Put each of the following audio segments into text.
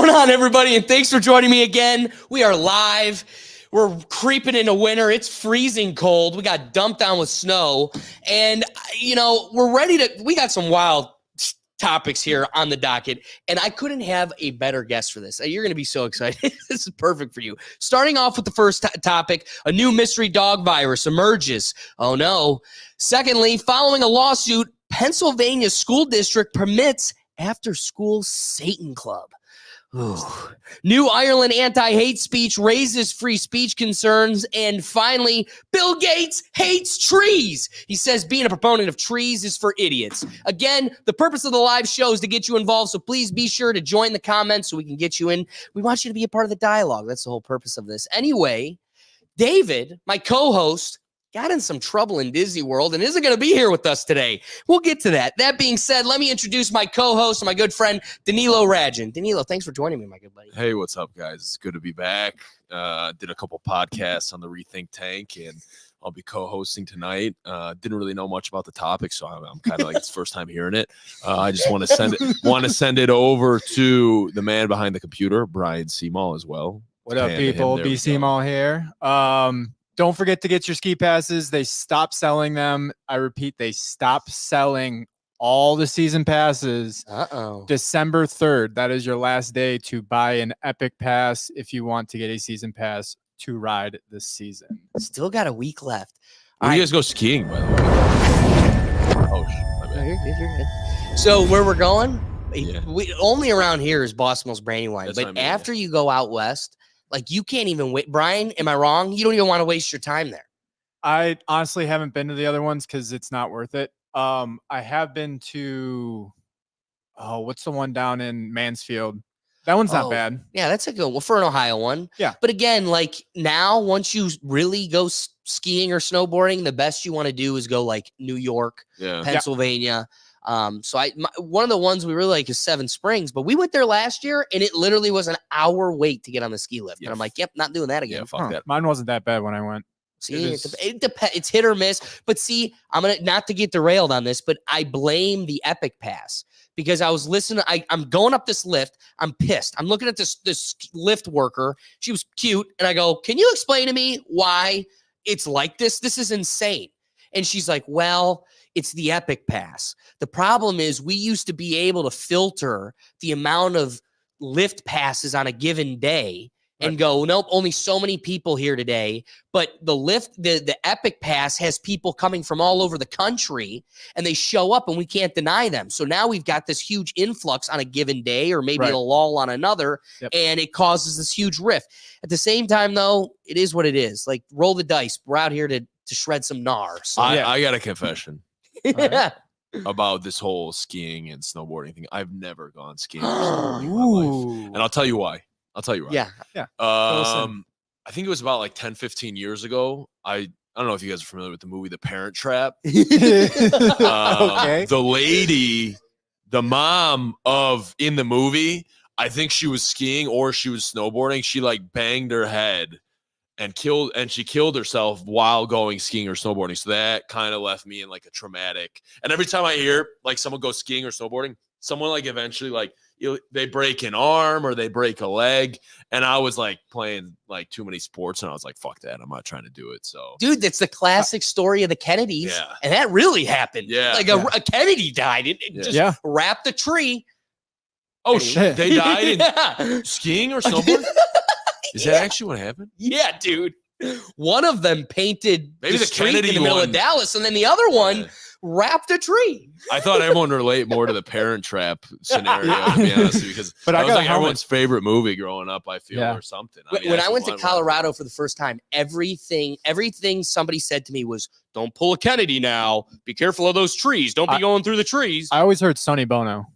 going on, everybody? And thanks for joining me again. We are live. We're creeping into winter. It's freezing cold. We got dumped on with snow. And, we're ready to – we got some wild topics here on the docket. And I couldn't have a better guest for this. You're going to be so excited. This is perfect for you. Starting off with the first topic, a new mystery dog virus emerges. Oh, no. Secondly, following a lawsuit, Pennsylvania school district permits after-school Satan Club. Ooh. New Ireland anti-hate speech raises free speech concerns. And finally, Bill Gates hates trees. He says being a proponent of trees is for idiots. Again, the purpose of the live show is to get you involved, so please be sure to join the comments so we can get you in. We want you to be a part of the dialogue. That's the whole purpose of this. Anyway, David, my co-host, got in some trouble in Disney World and isn't going to be here with us today. We'll get to that. That being said, let me introduce my co-host and my good friend, Danilo Radjan. Danilo, thanks for joining me, my good buddy. Hey, what's up, guys? It's good to be back. Did a couple podcasts on the Rethink Tank, and I'll be co-hosting tonight. Didn't really know much about the topic, so I'm kind of like it's first time hearing it. I just want to send it over to the man behind the computer, Brian Seamall, as well. What up, people? B. Seamall here. Don't forget to get your ski passes. They stopped selling them. I repeat, they stopped selling all the season passes. December 3rd. That is your last day to buy an Epic Pass if you want to get a season pass to ride this season. Still got a week left. You guys go skiing, by the way. Oh, my bad. No, you're good. So where we're going, we only around here is Boss Mills Brandywine. That's but what I mean, after you go out west, like you can't even wait. Brian, am I wrong? You don't even want to waste your time there. I honestly haven't been to the other ones because it's not worth it. I have been to, what's the one down in Mansfield? That one's not bad. Yeah, that's a good one for an Ohio one. Yeah. But again, like now, once you really go skiing or snowboarding, the best you want to do is go like New York, Pennsylvania. So one of the ones we really like is Seven Springs, but we went there last year and it literally was an hour wait to get on the ski lift. And I'm like, yep, not doing that again. Yeah, fuck that. Mine wasn't that bad when I went. See, it depends. It's hit or miss. But see, I'm going to, not to get derailed on this, but I blame the Epic Pass because I was listening. I'm going up this lift. I'm pissed. I'm looking at this lift worker. She was cute. And I go, can you explain to me why it's like this? This is insane. And she's like, well, it's the Epic Pass. The problem is we used to be able to filter the amount of lift passes on a given day and go, nope, only so many people here today. But the Epic Pass has people coming from all over the country and they show up and we can't deny them. So now we've got this huge influx on a given day or maybe a lull on another, and it causes this huge rift. At the same time, though, it is what it is. Like, roll the dice. We're out here to shred some gnar. So, I got a confession. Yeah. About this whole skiing and snowboarding thing. I've never gone skiing or snowboarding in my life. And I'll tell you why. Yeah. I think it was about like 10, 15 years ago. I don't know if you guys are familiar with the movie The Parent Trap. Okay. The lady, the mom in the movie, I think she was skiing or she was snowboarding. She like banged her head and she killed herself while going skiing or snowboarding. So that kind of left me in like a traumatic. And every time I hear like someone go skiing or snowboarding, someone like eventually like they break an arm or they break a leg. And I was like playing like too many sports and I was like, fuck that. I'm not trying to do it. So dude, that's the classic story of the Kennedys. Yeah. And that really happened. Yeah. Like a Kennedy died. It just wrapped a tree. Oh shit. They died in skiing or snowboarding? Is that actually what happened? Yeah, dude. One of them painted maybe the Kennedy in the middle of Dallas, and then the other one wrapped a tree. I thought everyone relate more to the Parent Trap scenario, to be honest with you, because that was like everyone's favorite movie growing up, I feel, or something. When I went to Colorado for the first time, everything somebody said to me was, don't pull a Kennedy now. Be careful of those trees. Don't be going through the trees. I always heard Sonny Bono.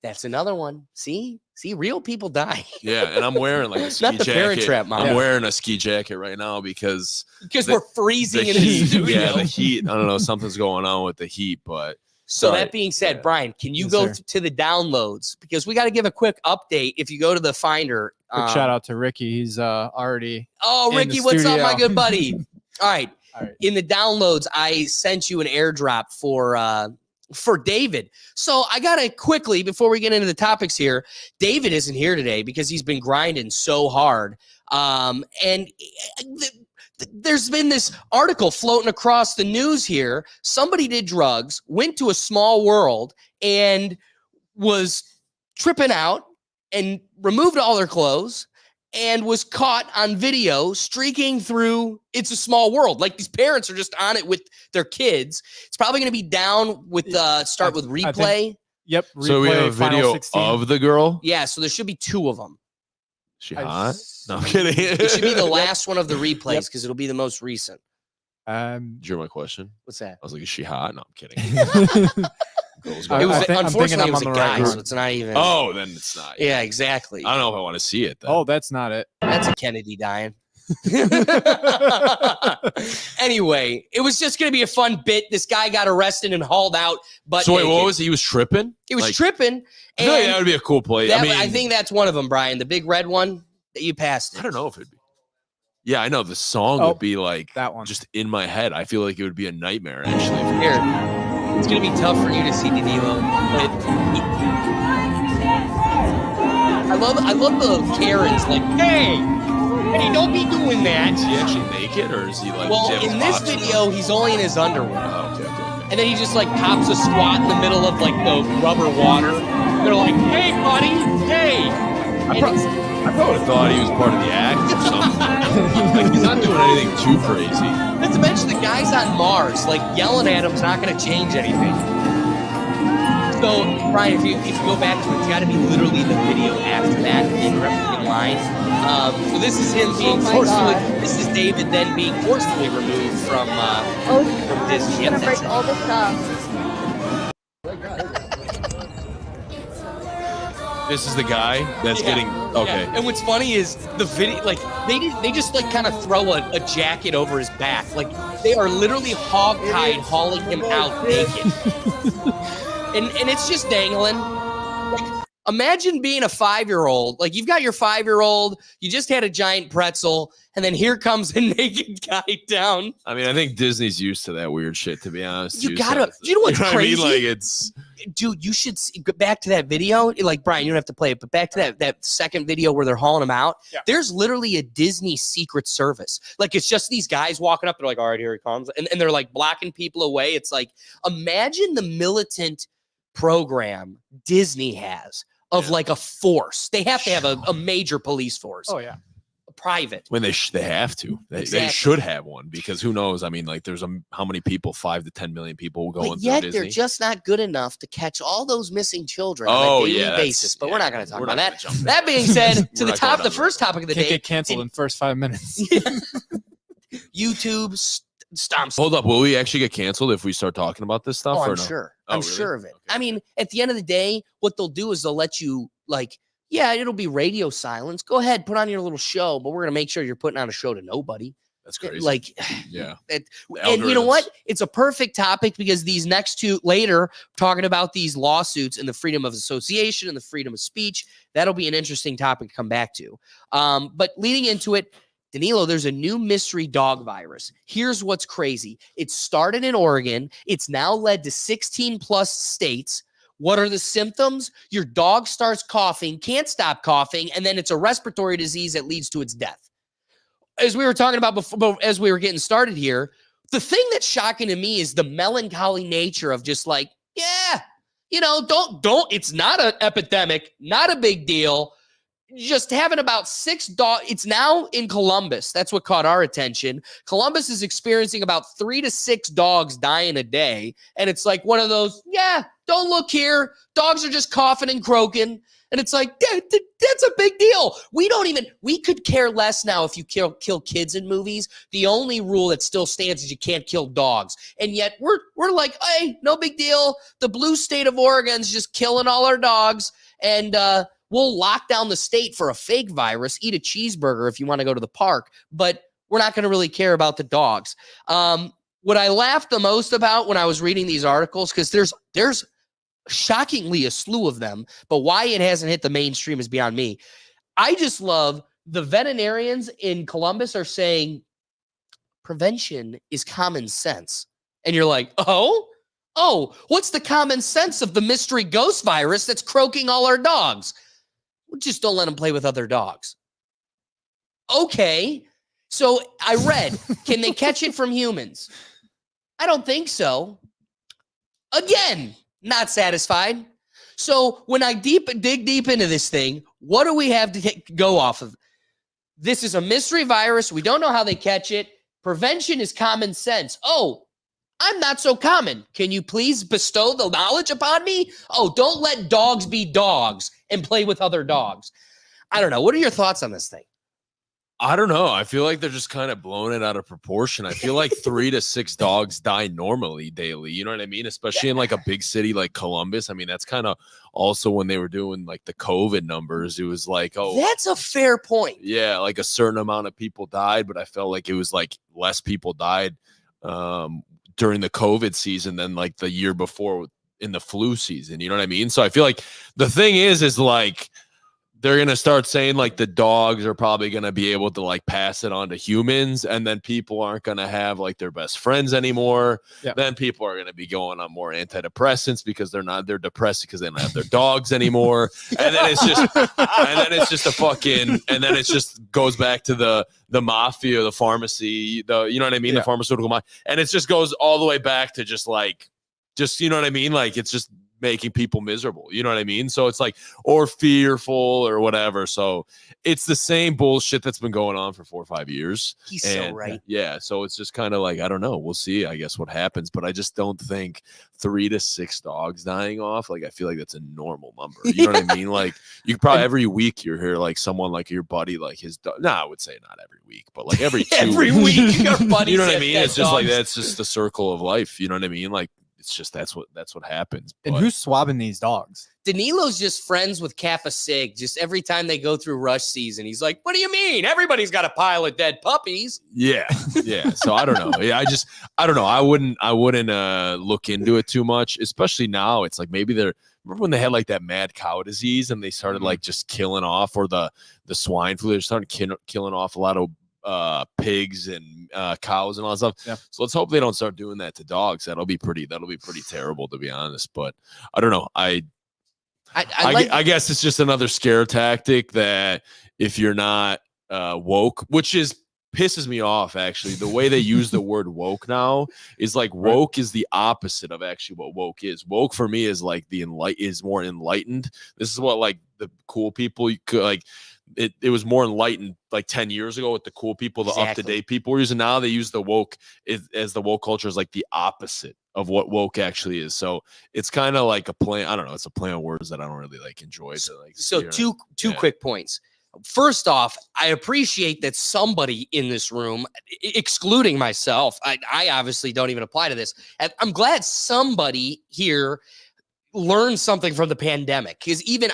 That's another one. See, real people die. Yeah, and I'm wearing like a ski Not the jacket. Parent Trap, Mom. I'm wearing a ski jacket right now because we're freezing in the studio. Yeah, the heat. I don't know, something's going on with the heat, but so that being said, Brian, can you go to the downloads? Because we got to give a quick update. If you go to the Finder, quick shout out to Ricky. He's already. Oh, Ricky, what's up, my good buddy? All right. In the downloads, I sent you an airdrop for for David. So I got to quickly, before we get into the topics here, David isn't here today because he's been grinding so hard. There's been this article floating across the news here. Somebody did drugs, went to a small world, and was tripping out and removed all their clothes and was caught on video streaking through It's a Small World. Like, these parents are just on it with their kids. It's probably going to be down with start with replay. Yep. Replay, so we have a video 16. of the girl. Yeah, so there should be 2 of them. She hot? No, I'm kidding. It should be the last one of the replays because it'll be the most recent. Did you hear my question? What's that? I was like, is she hot? No, I'm kidding. Unfortunately, it was a guy, so it's not even. Oh, then it's not. Yeah, exactly. I don't know if I want to see it, though. Oh, that's not it. That's a Kennedy dying. Anyway, it was just going to be a fun bit. This guy got arrested and hauled out. But so wait, what was he? He was tripping? He was tripping. I feel like that would be a cool play. I think that's one of them, Brian. The big red one that you passed. I don't know if it'd be. Yeah, I know. The song would be like that one. Just in my head. I feel like it would be a nightmare, actually. Here. It's going to be tough for you to see Danilo. I love the Karens. Like, hey, don't be doing that. Is he actually naked, or is he like? Well, in this video, he's only in his underwear. Oh, okay. And then he just like pops a squat in the middle of like the rubber water. They're like, hey, buddy, hey. I probably thought he was part of the act or something. Like, he's not doing anything too crazy. Not to mention the guy's on Mars. Like, yelling at him's not going to change anything. So, Brian, if you go back to it, it's got to be literally the video after that in line. So this is him being forcefully. This is David then being forcefully removed from Disney. Yep, break all this stuff. This is the guy that's getting okay. Yeah. And what's funny is the video, like they just like kind of throw a jacket over his back, like they are literally hogtied hauling him out naked, and it's just dangling. Like, imagine being a 5-year-old. Like, you've got your 5-year-old, you just had a giant pretzel, and then here comes a naked guy down. I mean, I think Disney's used to that weird shit, to be honest. You know what's crazy? I mean? Like, it's... Dude, you should go back to that video. Like, Brian, you don't have to play it, but back to that second video where they're hauling him out. Yeah. There's literally a Disney Secret Service. Like, it's just these guys walking up. They're like, all right, here he comes. And they're like blocking people away. It's like, imagine the militant program Disney has of like a force. They have to have a major police force. Oh, yeah. Private. When they have to. They should have one, because who knows? I mean, like, there's how many people? 5 to 10 million people going but through yet Disney. They're just not good enough to catch all those missing children on a daily basis. But we're not going to talk about that. That being said, to the first topic of the day. Get canceled in the first 5 minutes. YouTube stomps. Hold up. Will we actually get canceled if we start talking about this stuff? Oh, I'm sure. I'm sure of it. Okay. I mean, at the end of the day, what they'll do is they'll let you, like, yeah, it'll be radio silence. Go ahead, put on your little show, but we're going to make sure you're putting on a show to nobody. That's crazy. Like, yeah. And you know what? It's a perfect topic because these next two later, talking about these lawsuits and the freedom of association and the freedom of speech, that'll be an interesting topic to come back to. But leading into it, Danilo, there's a new mystery dog virus. Here's what's crazy. It started in Oregon. It's now led to 16 plus states. What are the symptoms? Your dog starts coughing, can't stop coughing, and then it's a respiratory disease that leads to its death. As we were talking about before, as we were getting started here, the thing that's shocking to me is the melancholy nature of just like, yeah, don't, it's not an epidemic, not a big deal. Just having about 6 dogs. It's now in Columbus. That's what caught our attention. Columbus is experiencing about 3 to 6 dogs dying a day. And it's like one of those, yeah, don't look here. Dogs are just coughing and croaking. And it's like, that's a big deal. We could care less now if you kill kids in movies. The only rule that still stands is you can't kill dogs. And yet we're like, hey, no big deal. The blue state of Oregon's just killing all our dogs. And, we'll lock down the state for a fake virus, eat a cheeseburger if you want to go to the park, but we're not going to really care about the dogs. What I laughed the most about when I was reading these articles, because there's shockingly a slew of them, but why it hasn't hit the mainstream is beyond me. I just love the veterinarians in Columbus are saying prevention is common sense. And you're like, oh, Oh, what's the common sense of the mystery ghost virus that's croaking all our dogs? Well, just don't let them play with other dogs. Okay. So I read, can they catch it from humans? I don't think so. Again, not satisfied. So when I dig deep into this thing, what do we have to go off of? This is a mystery virus. We don't know how they catch it. Prevention is common sense. Oh, I'm not so common. Can you please bestow the knowledge upon me? Oh, don't let dogs be dogs and play with other dogs. I don't know. What are your thoughts on this thing? I don't know. I feel like they're just kind of blowing it out of proportion. I feel like 3 to 6 dogs die normally daily. You know what I mean? Especially in like a big city like Columbus. I mean, that's kind of also when they were doing like the COVID numbers. It was like, oh, that's a fair point. Yeah, like a certain amount of people died, but I felt like it was like less people died during the COVID season than like the year before in the flu season. You know what I mean? So I feel like the thing is like, they're going to start saying like the dogs are probably going to be able to like pass it on to humans, and then people aren't going to have like their best friends anymore. Yeah. Then people are going to be going on more antidepressants because they're depressed because they don't have their dogs anymore. And then it's just goes back to the mafia, the pharmacy, you know what I mean? Yeah. The pharmaceutical mafia. And it just goes all the way back to just, you know what I mean? Like, it's just making people miserable, you know what I mean? So it's like, or fearful or whatever. So it's the same bullshit that's been going on for 4 or 5 years. He's so right. Yeah. So it's just kind of like, I don't know. We'll see, I guess, what happens. But I just don't think 3 to 6 dogs dying off. Like, I feel like that's a normal number. You know what I mean? Like, you could probably every week you hear like someone like your buddy, like his dog. No, I would say not every week, but like every 2 every weeks. week your buddy. You know what I mean? It's just like, dogs. that's just the circle of life. You know what I mean? Like, it's just that's what happens. And But who's swabbing these dogs? Danilo's just friends with Kappa Sig. Just every time they go through rush season, he's like, what do you mean? Everybody's got a pile of dead puppies. yeah. So I don't know. Yeah, I don't know. I wouldn't look into it too much, especially now. It's like maybe remember when they had like that mad cow disease and they started like just killing off, or the swine flu, they started killing off a lot of pigs and cows and all that stuff. Yeah. So let's hope they don't start doing that to dogs. That'll be pretty terrible, to be honest. But I don't know. I guess it's just another scare tactic that if you're not woke, which pisses me off, actually. The way they use the word woke now is like woke is the opposite of actually what woke is. Woke for me is like is more enlightened. This is what like the cool people could like. It was more enlightened like 10 years ago with the cool people, the up-to-date people were using. Now they use the woke as the woke culture is like the opposite of what woke actually is. So it's kind of like a play. I don't know. It's a play on words that I don't really like enjoy. So two quick points. First off, I appreciate that somebody in this room, excluding myself, I obviously don't even apply to this. I'm glad somebody here learn something from the pandemic, because even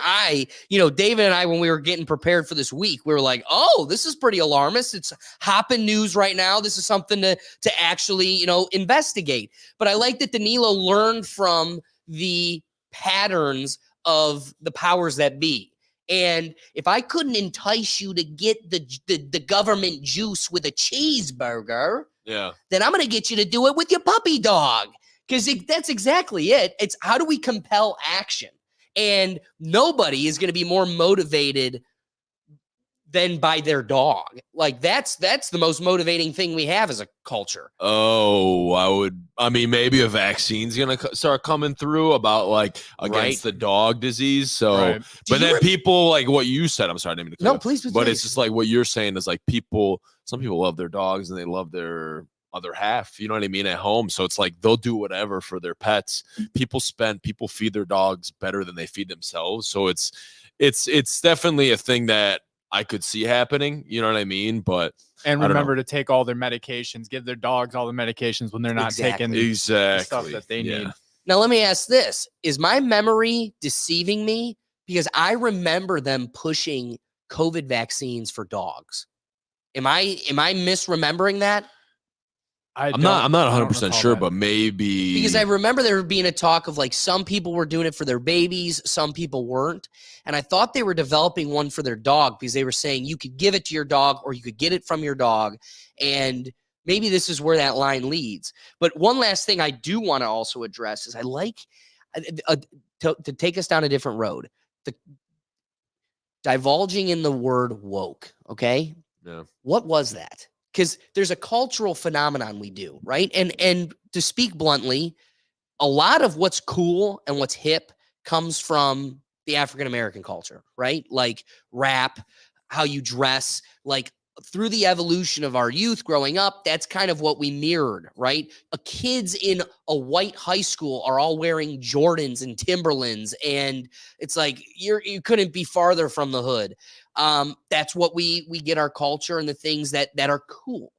David and I, when we were getting prepared for this week, we were like, oh, this is pretty alarmist. It's hopping news right now. This is something to actually, investigate. But I like that Danilo learned from the patterns of the powers that be. And if I couldn't entice you to get the government juice with a cheeseburger, then I'm going to get you to do it with your puppy dog. Because that's exactly it. It's how do we compel action? And nobody is going to be more motivated than by their dog. Like that's the most motivating thing we have as a culture. Oh, I mean, maybe a vaccine's going to start coming through about like against the dog disease. So, but then people like what you said, I'm sorry, I didn't mean to no, please. But it's just like what you're saying is like some people love their dogs and they love their other half, you know what I mean, at home. So it's like they'll do whatever for their pets. People feed their dogs better than they feed themselves. So it's definitely a thing that I could see happening, you know what I mean? But remember to take all their medications, give their dogs all the medications when they're not taking the stuff that they need. Now let me ask this. Is my memory deceiving me? Because I remember them pushing COVID vaccines for dogs. Am I misremembering that? I'm not 100% sure, but maybe, because I remember there being a talk of like some people were doing it for their babies, some people weren't, and I thought they were developing one for their dog because they were saying you could give it to your dog or you could get it from your dog, and maybe this is where that line leads. But one last thing I do want to also address is I like to take us down a different road. The divulging in the word woke. Okay. Yeah. What was that? Because there's a cultural phenomenon we do, right? And to speak bluntly, a lot of what's cool and what's hip comes from the African American culture, right? Like rap, how you dress, like through the evolution of our youth growing up, that's kind of what we mirrored, right? Kids in a white high school are all wearing Jordans and Timberlands, and it's like you couldn't be farther from the hood. That's what we get our culture and the things that are cool.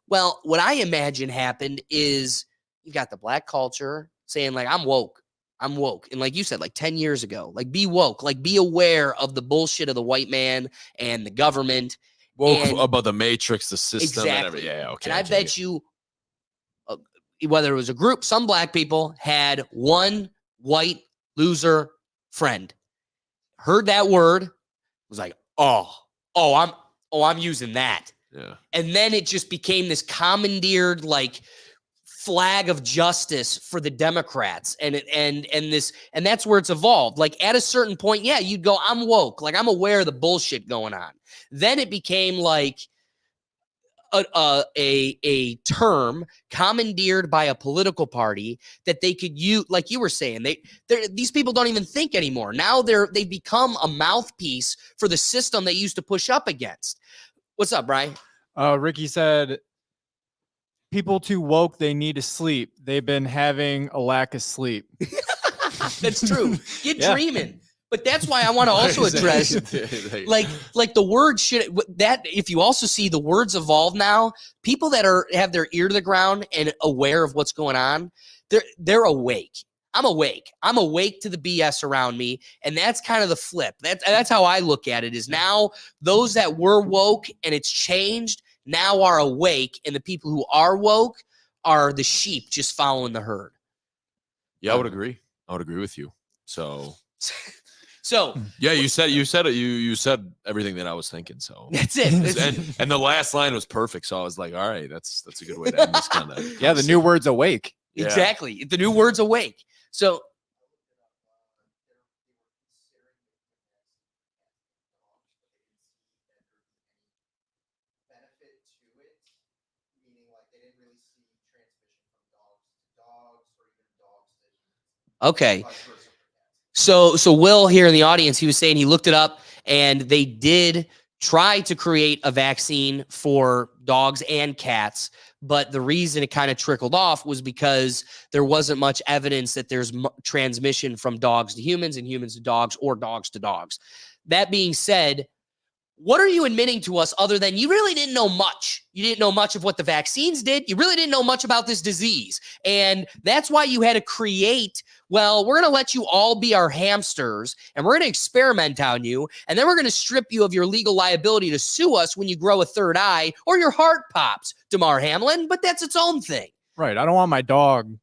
Well, what I imagine happened is you got the black culture saying like, I'm woke. And like you said, like 10 years ago, like be woke, like be aware of the bullshit of the white man and the government. Woke about the matrix, the system, and exactly. everything. Yeah, okay. And I bet you, whether it was a group, some black people had one white loser friend, heard that word, was like, I'm using that. Yeah. And then it just became this commandeered like flag of justice for the Democrats. And that's where it's evolved. Like at a certain point, yeah, you'd go, I'm woke. Like I'm aware of the bullshit going on. Then it became like a term commandeered by a political party that they could use. Like you were saying, these people don't even think anymore. Now they've become a mouthpiece for the system they used to push up against. What's up, Brian? Ricky said, people too woke, they need to sleep. They've been having a lack of sleep. That's true. Get dreaming. But that's why I want to also address like the word should that if you also see the words evolve now, people that have their ear to the ground and aware of what's going on, they're awake. I'm awake. I'm awake to the BS around me. And that's kind of the flip. That's how I look at it is now those that were woke and it's changed now are awake. And the people who are woke are the sheep just following the herd. Yeah, I would agree. I would agree with you. So yeah, you said everything that I was thinking. So that's it. and the last line was perfect. So I was like, all right, that's a good way to end this kind of. Yeah, the new word's awake. Yeah. Exactly. The new word's awake. So okay. So Will here in the audience, he was saying he looked it up and they did try to create a vaccine for dogs and cats. But the reason it kind of trickled off was because there wasn't much evidence that there's transmission from dogs to humans and humans to dogs or dogs to dogs. That being said, what are you admitting to us other than you really didn't know much? You didn't know much of what the vaccines did. You really didn't know much about this disease. And that's why you had to create, well, we're going to let you all be our hamsters and we're going to experiment on you. And then we're going to strip you of your legal liability to sue us when you grow a third eye or your heart pops, Damar Hamlin. But that's its own thing. Right. I don't want my dog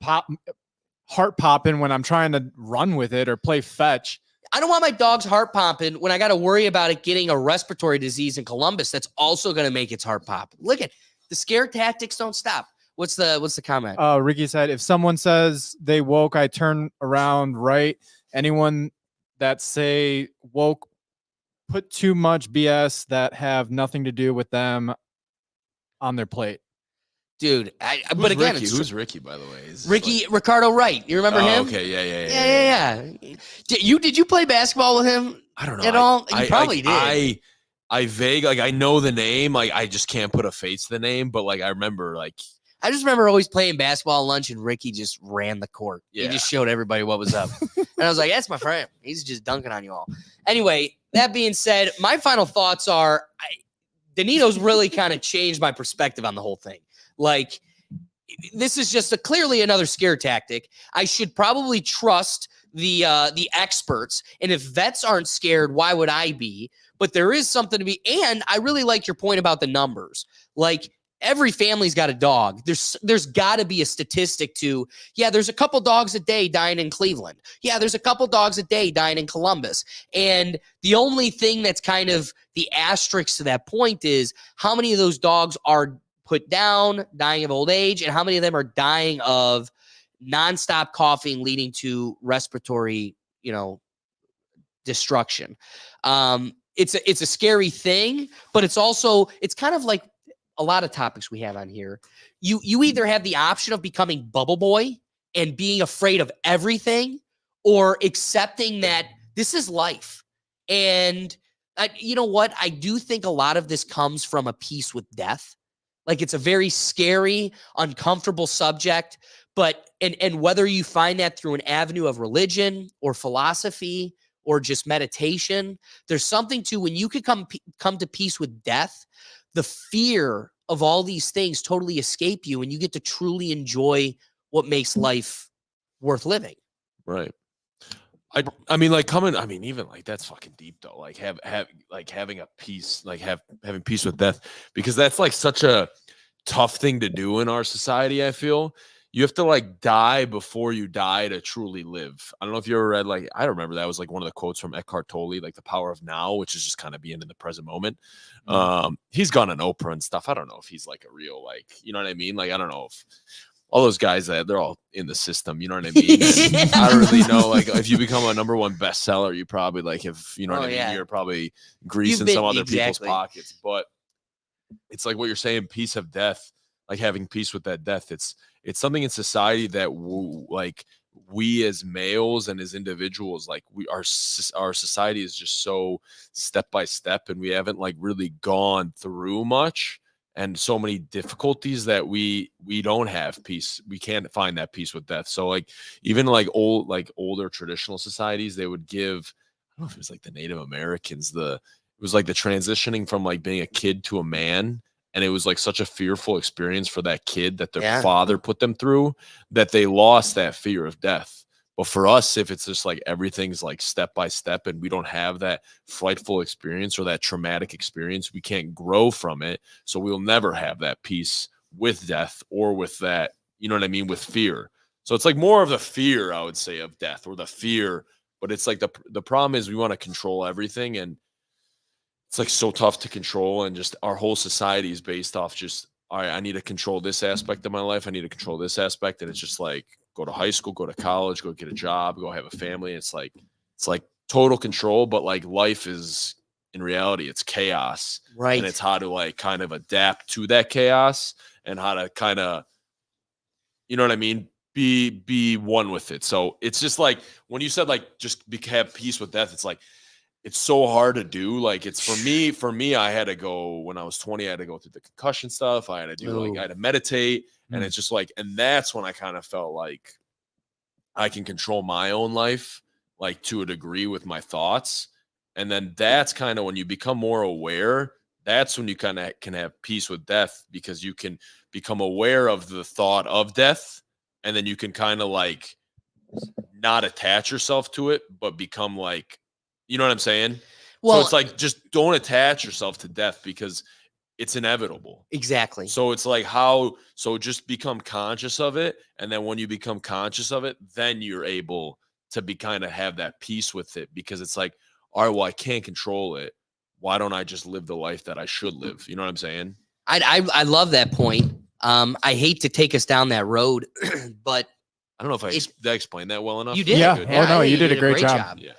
heart popping when I'm trying to run with it or play fetch. I don't want my dog's heart pumping when I got to worry about it getting a respiratory disease in Columbus. That's also going to make its heart pop. Look at the scare tactics don't stop. What's the comment? Ricky said, if someone says they woke, I turn around right. Anyone that say woke put too much BS that have nothing to do with them on their plate. Dude, but again, Ricky? Who's Ricky, by the way? Ricardo Wright. You remember him? Okay, yeah. Did you play basketball with him? I don't know at all. You probably did. I vague like I know the name. Like I just can't put a face to the name. But like I remember like I just remember always playing basketball at lunch, and Ricky just ran the court. Yeah. He just showed everybody what was up, and I was like, "That's my friend. He's just dunking on you all." Anyway, that being said, my final thoughts are, Danito's really kind of changed my perspective on the whole thing. Like, this is just clearly another scare tactic. I should probably trust the experts. And if vets aren't scared, why would I be? But there is something to be. And I really like your point about the numbers. Like, every family's got a dog. There's got to be a statistic to, yeah, there's a couple dogs a day dying in Cleveland. Yeah, there's a couple dogs a day dying in Columbus. And the only thing that's kind of the asterisk to that point is how many of those dogs are put down, dying of old age, and how many of them are dying of nonstop coughing leading to respiratory, destruction. It's a scary thing, but it's kind of like a lot of topics we have on here. You either have the option of becoming bubble boy and being afraid of everything, or accepting that this is life. And you know what? I do think a lot of this comes from a peace with death. Like, it's a very scary, uncomfortable subject, but and whether you find that through an avenue of religion or philosophy or just meditation, there's something to when you could come to peace with death, the fear of all these things totally escape you, and you get to truly enjoy what makes life worth living. Right. I mean, like even like that's fucking deep though. Like having a peace, like having peace with death, because that's like such a tough thing to do in our society. I feel you have to like die before you die to truly live. I don't know if you ever read, like, I remember that was like one of the quotes from Eckhart Tolle, like the power of now, which is just kind of being in the present moment. He's gone on Oprah and stuff. I don't know if he's like a real, like, you know what I mean? Like, I don't know if all those guys that they're all in the system, you know what I mean? I don't really know. Like, if you become a #1 bestseller, you probably like, if you know what I mean, yeah. you're probably greasing some other people's pockets. But it's like what you're saying, peace of death, like having peace with that death. It's something in society that we as males and as individuals, like our society is just so step by step, and we haven't like really gone through much. And so many difficulties that we don't have peace. We can't find that peace with death. So like even like older traditional societies, they would give, I don't know if it was like the Native Americans, it was like the transitioning from like being a kid to a man. And it was like such a fearful experience for that kid that their father put them through, that they lost that fear of death. But for us, if it's just like everything's like step by step and we don't have that frightful experience or that traumatic experience, we can't grow from it. So we'll never have that peace with death or with that, you know what I mean, with fear. So it's like more of the fear, I would say, of death, or the fear. But it's like the problem is we want to control everything, and it's like so tough to control. And just our whole society is based off just, all right, I need to control this aspect of my life. I need to control this aspect. And it's just like, go to high school, go to college, go get a job, go have a family. It's like total control, but like life is, in reality, it's chaos. Right. And it's how to like kind of adapt to that chaos, and how to kind of, you know what I mean, be one with it. So it's just like when you said like just have peace with death, it's like it's so hard to do. Like, it's for me, I had to go when I was 20, I had to go through the concussion stuff. I had to do I had to meditate. And it's just like, and that's when I kind of felt like I can control my own life, like to a degree, with my thoughts. And then that's kind of when you become more aware, that's when you kind of can have peace with death, because you can become aware of the thought of death. And then you can kind of like not attach yourself to it, but become like, you know what I'm saying? Well, so it's like, just don't attach yourself to death, because it's inevitable. Exactly. So it's like so just become conscious of it. And then when you become conscious of it, then you're able to be kind of have that peace with it, because it's like, all right, well, I can't control it. Why don't I just live the life that I should live? You know what I'm saying? I love that point. I hate to take us down that road, but I don't know if I explained that well enough. You did. Yeah. Oh no, you did a great job. Yeah.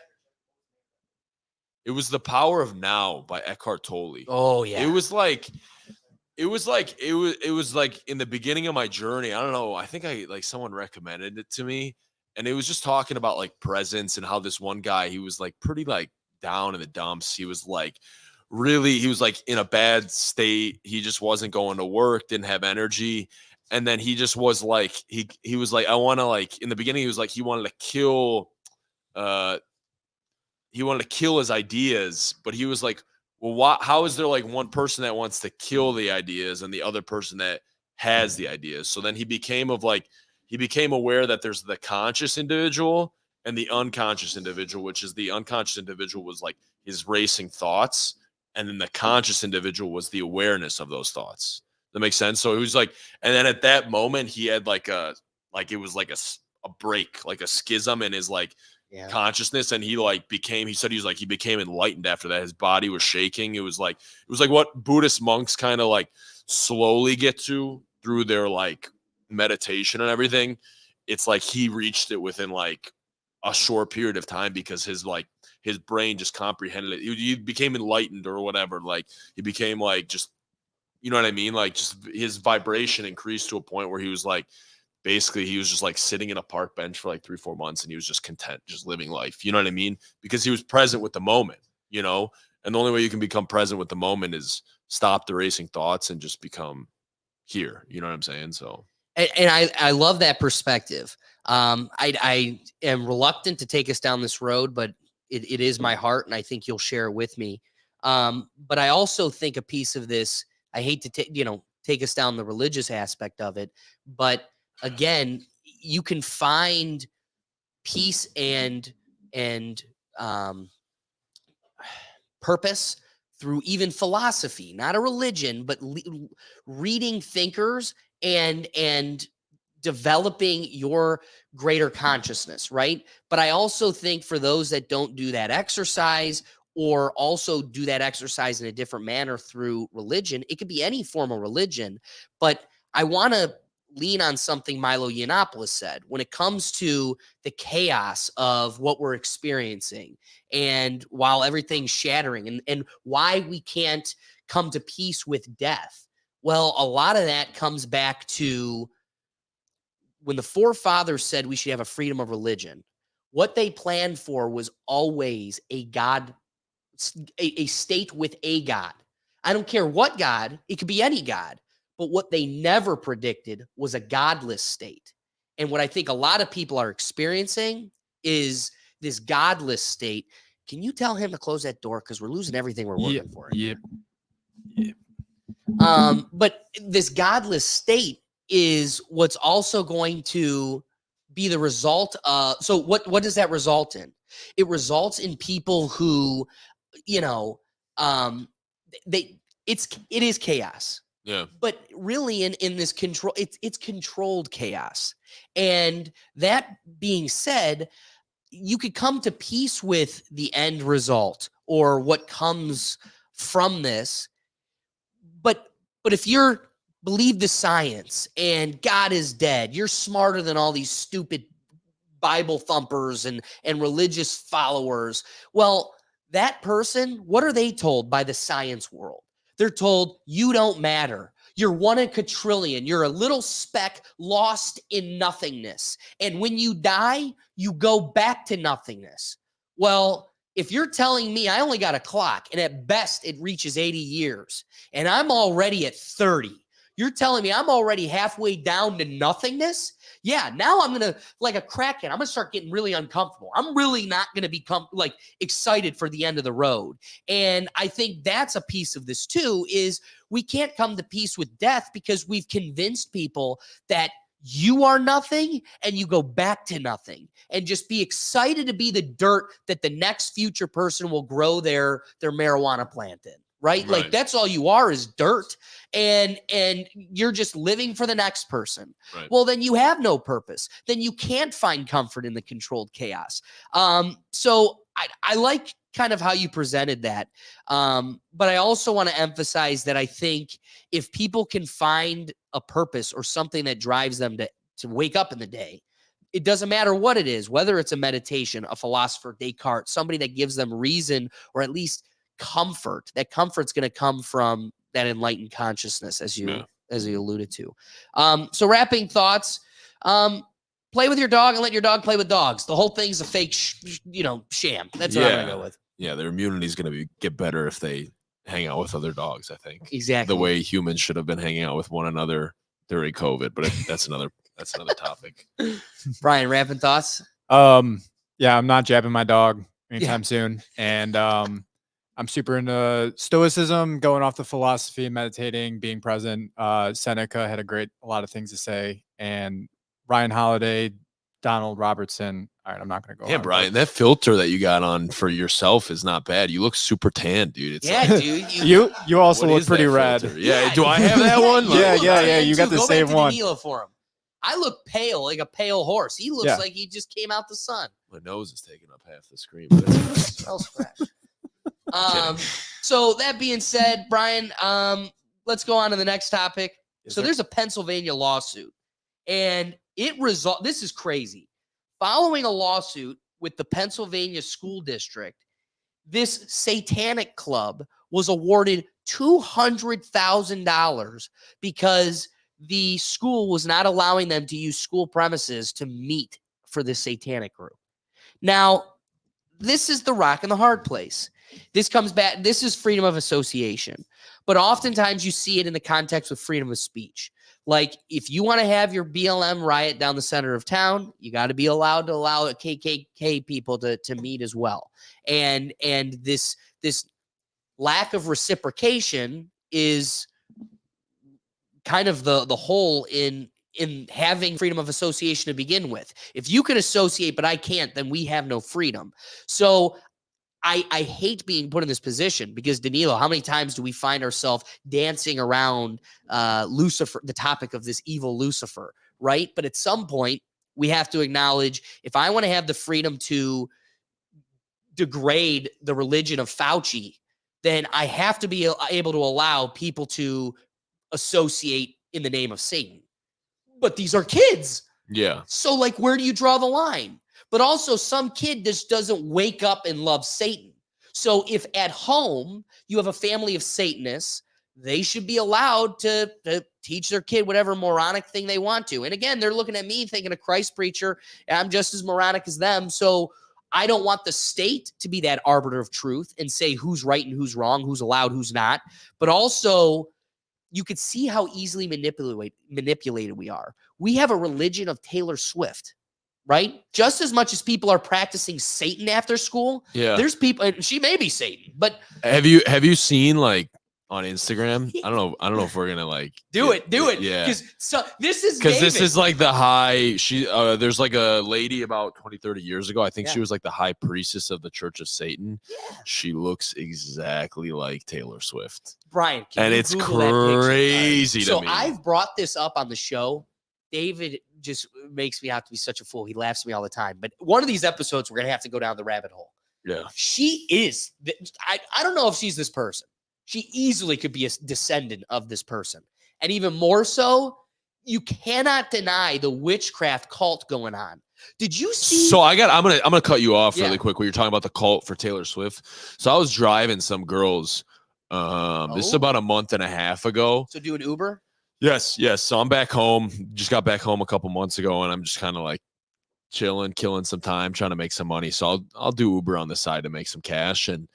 It was The Power of Now by Eckhart Tolle. Oh yeah. It was like in the beginning of my journey. I don't know. I think someone recommended it to me, and it was just talking about like presence, and how this one guy, he was like pretty like down in the dumps. He was like in a bad state. He just wasn't going to work, didn't have energy. And then he just was like, he was like, I want to, like, in the beginning, he was like, he wanted to kill his ideas, but he was like, well, how is there like one person that wants to kill the ideas and the other person that has the ideas? So then he became aware that there's the conscious individual and the unconscious individual, which is the unconscious individual was like his racing thoughts. And then the conscious individual was the awareness of those thoughts. That makes sense. So it was like, and then at that moment he had it was like a break, like a schism in his consciousness. And he became enlightened after that. His body was shaking. It was like what Buddhist monks kind of like slowly get to through their like meditation and everything, it's like he reached it within like a short period of time because his brain just comprehended it. He became enlightened or whatever. Like he became like just, you know what I mean? Like just his vibration increased to a point where he was like, basically he was just like sitting in a park bench for like 3-4 months and he was just content, just living life. You know what I mean? Because he was present with the moment, you know? And the only way you can become present with the moment is stop the racing thoughts and just become here. You know what I'm saying? So. And I love that perspective. I am reluctant to take us down this road, but it is my heart, and I think you'll share it with me. But I also think a piece of this, I hate to take us down the religious aspect of it, but again, you can find peace and purpose through even philosophy, not a religion, but reading thinkers and developing your greater consciousness, right? But I also think for those that don't do that exercise or also do that exercise in a different manner through religion, it could be any form of religion, but I want to lean on something Milo Yiannopoulos said when it comes to the chaos of what we're experiencing and while everything's shattering and why we can't come to peace with death. Well, a lot of that comes back to when the forefathers said we should have a freedom of religion. What they planned for was always a God, a state with a God. I don't care what God, it could be any God. But what they never predicted was a godless state. And what I think a lot of people are experiencing is this godless state. Can you tell him to close that door? Because we're losing everything we're working for. Yep. But this godless state is what's also going to be the result of. So what does that result in? It results in people who, it is chaos. Yeah. But really in this control, it's controlled chaos. And that being said, you could come to peace with the end result or what comes from this. But if you're believe the science and God is dead, you're smarter than all these stupid Bible thumpers and religious followers. Well, that person, what are they told by the science world? They're told you don't matter. You're one in a quadrillion. You're a little speck lost in nothingness. And when you die, you go back to nothingness. Well, if you're telling me I only got a clock and at best it reaches 80 years and I'm already at 30, you're telling me I'm already halfway down to nothingness? Yeah, now I'm going to, like a crackhead, I'm going to start getting really uncomfortable. I'm really not going to become excited for the end of the road. And I think that's a piece of this too, is we can't come to peace with death because we've convinced people that you are nothing and you go back to nothing, and just be excited to be the dirt that the next future person will grow their marijuana plant in. Right? Like that's all you are is dirt, and you're just living for the next person. Right. Well, then you have no purpose. Then you can't find comfort in the controlled chaos. So I like kind of how you presented that. But I also want to emphasize that I think if people can find a purpose or something that drives them to wake up in the day, it doesn't matter what it is, whether it's a meditation, a philosopher, Descartes, somebody that gives them reason or at least comfort. That comfort's going to come from that enlightened consciousness, as you alluded to. So wrapping thoughts, play with your dog and let your dog play with dogs. The whole thing's a fake, sham. That's what I'm going to go with. Yeah, their immunity is going to get better if they hang out with other dogs, I think. Exactly. The way humans should have been hanging out with one another during COVID, but that's another topic. Brian, wrapping thoughts? Yeah, I'm not jabbing my dog anytime soon. And I'm super into stoicism, going off the philosophy, meditating, being present. Seneca had a lot of things to say. And Ryan Holiday, Donald Robertson. All right, I'm not going to go. Yeah, Brian, that filter that you got on for yourself is not bad. You look super tan, dude. Dude. You also look pretty red. Yeah, do I have that one? Yeah. You got the go same back to one. Danilo for him. I look pale, like a pale horse. He looks like he just came out the sun. My nose is taking up half the screen. But smells fresh. So that being said, Brian, let's go on to the next topic. Yes, So sir. there's a Pennsylvania lawsuit, and this is crazy. Following a lawsuit with the Pennsylvania school district, this satanic club was awarded $200,000 because the school was not allowing them to use school premises to meet for this satanic group. Now, this is the rock and the hard place. This comes back. This is freedom of association. But oftentimes you see it in the context of freedom of speech. Like, if you want to have your BLM riot down the center of town, you got to be allowed to allow KKK people to meet as well. And this lack of reciprocation is kind of the hole in having freedom of association to begin with. If you can associate, but I can't, then we have no freedom. So I hate being put in this position because, Danilo, how many times do we find ourselves dancing around Lucifer, the topic of this evil Lucifer, right? But at some point, we have to acknowledge, if I want to have the freedom to degrade the religion of Fauci, then I have to be able to allow people to associate in the name of Satan. But these are kids. Yeah. So, like, where do you draw the line? But also, some kid just doesn't wake up and love Satan. So if at home you have a family of Satanists, they should be allowed to teach their kid whatever moronic thing they want to. And again, they're looking at me thinking a Christ preacher, and I'm just as moronic as them. So I don't want the state to be that arbiter of truth and say who's right and who's wrong, who's allowed, who's not. But also, you could see how easily manipulated we are. We have a religion of Taylor Swift, right? Just as much as people are practicing Satan after school, Yeah. there's people, and she may be Satan, but Have you seen, like, on Instagram? I don't know if we're gonna, like, do it. Yeah. Because this is Because this David. is like the high. There's like a lady about 20, 30 years ago. I think Yeah. she was like the high priestess of the Church of Satan. Yeah. She looks exactly like Taylor Swift. Brian, can And you it's Google that picture? crazy to So me. I've brought this up on the show. David just makes me out to be such a fool. He laughs at me all the time. But one of these episodes, we're going to have to go down the rabbit hole. Yeah. She is, I don't know if she's this person. She easily could be a descendant of this person. And even more so, you cannot deny the witchcraft cult going on. Did you see? So I'm gonna cut you off Yeah. really quick when you're talking about the cult for Taylor Swift. So I was driving some girls. This is about a month and a half ago. So do an Uber? Yes. So I'm back home. Just got back home a couple months ago, and I'm just kind of like chilling, killing some time, trying to make some money. So I'll do Uber on the side to make some cash. And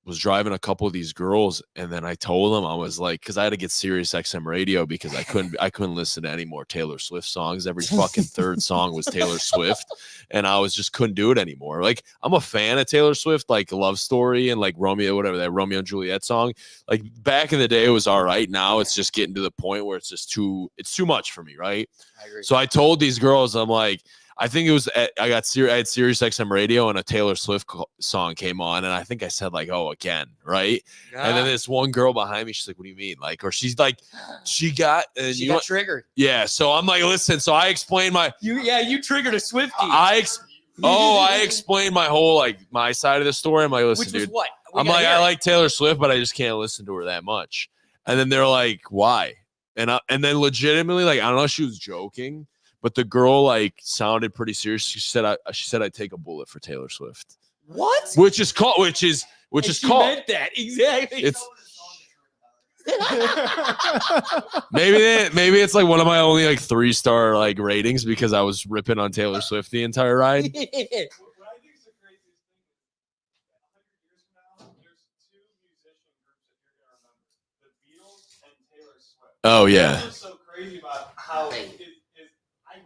was driving a couple of these girls, and then I told them, I was like, because I had to get Sirius XM radio because I couldn't listen to any more Taylor Swift songs. Every fucking third song was Taylor Swift, and I was just couldn't do it anymore. Like, I'm a fan of Taylor Swift, like Love Story and like Romeo, whatever, that Romeo and Juliet song. Like, back in the day, it was all right. Now it's just getting to the point where it's too much for me, right? I agree. So I told these girls, I'm like, I think it was I had Sirius XM radio, and a Taylor Swift song came on, and I think I said, like, oh, again, right? And then this one girl behind me, she's like, what do you mean? Like, or she's like, she got triggered. Yeah. So I'm like, listen. So I explained you triggered a Swiftie. I explained my whole, like, my side of the story. I'm like, listen, Which was dude. what? I'm like, I like Taylor Swift, but I just can't listen to her that much. And then they're like, why? And then legitimately, like, I don't know if she was joking, but the girl, like, sounded pretty serious. She said I'd take a bullet for Taylor Swift. What? Which is called. She meant that exactly. It's maybe it's like one of my only, like, 3-star, like, ratings because I was ripping on Taylor Swift the entire ride. What I think is the craziest thing is that 100 years from now, there's two musician groups that you're going to remember: the Beatles and Taylor Swift. Oh yeah. That's what's so crazy about how I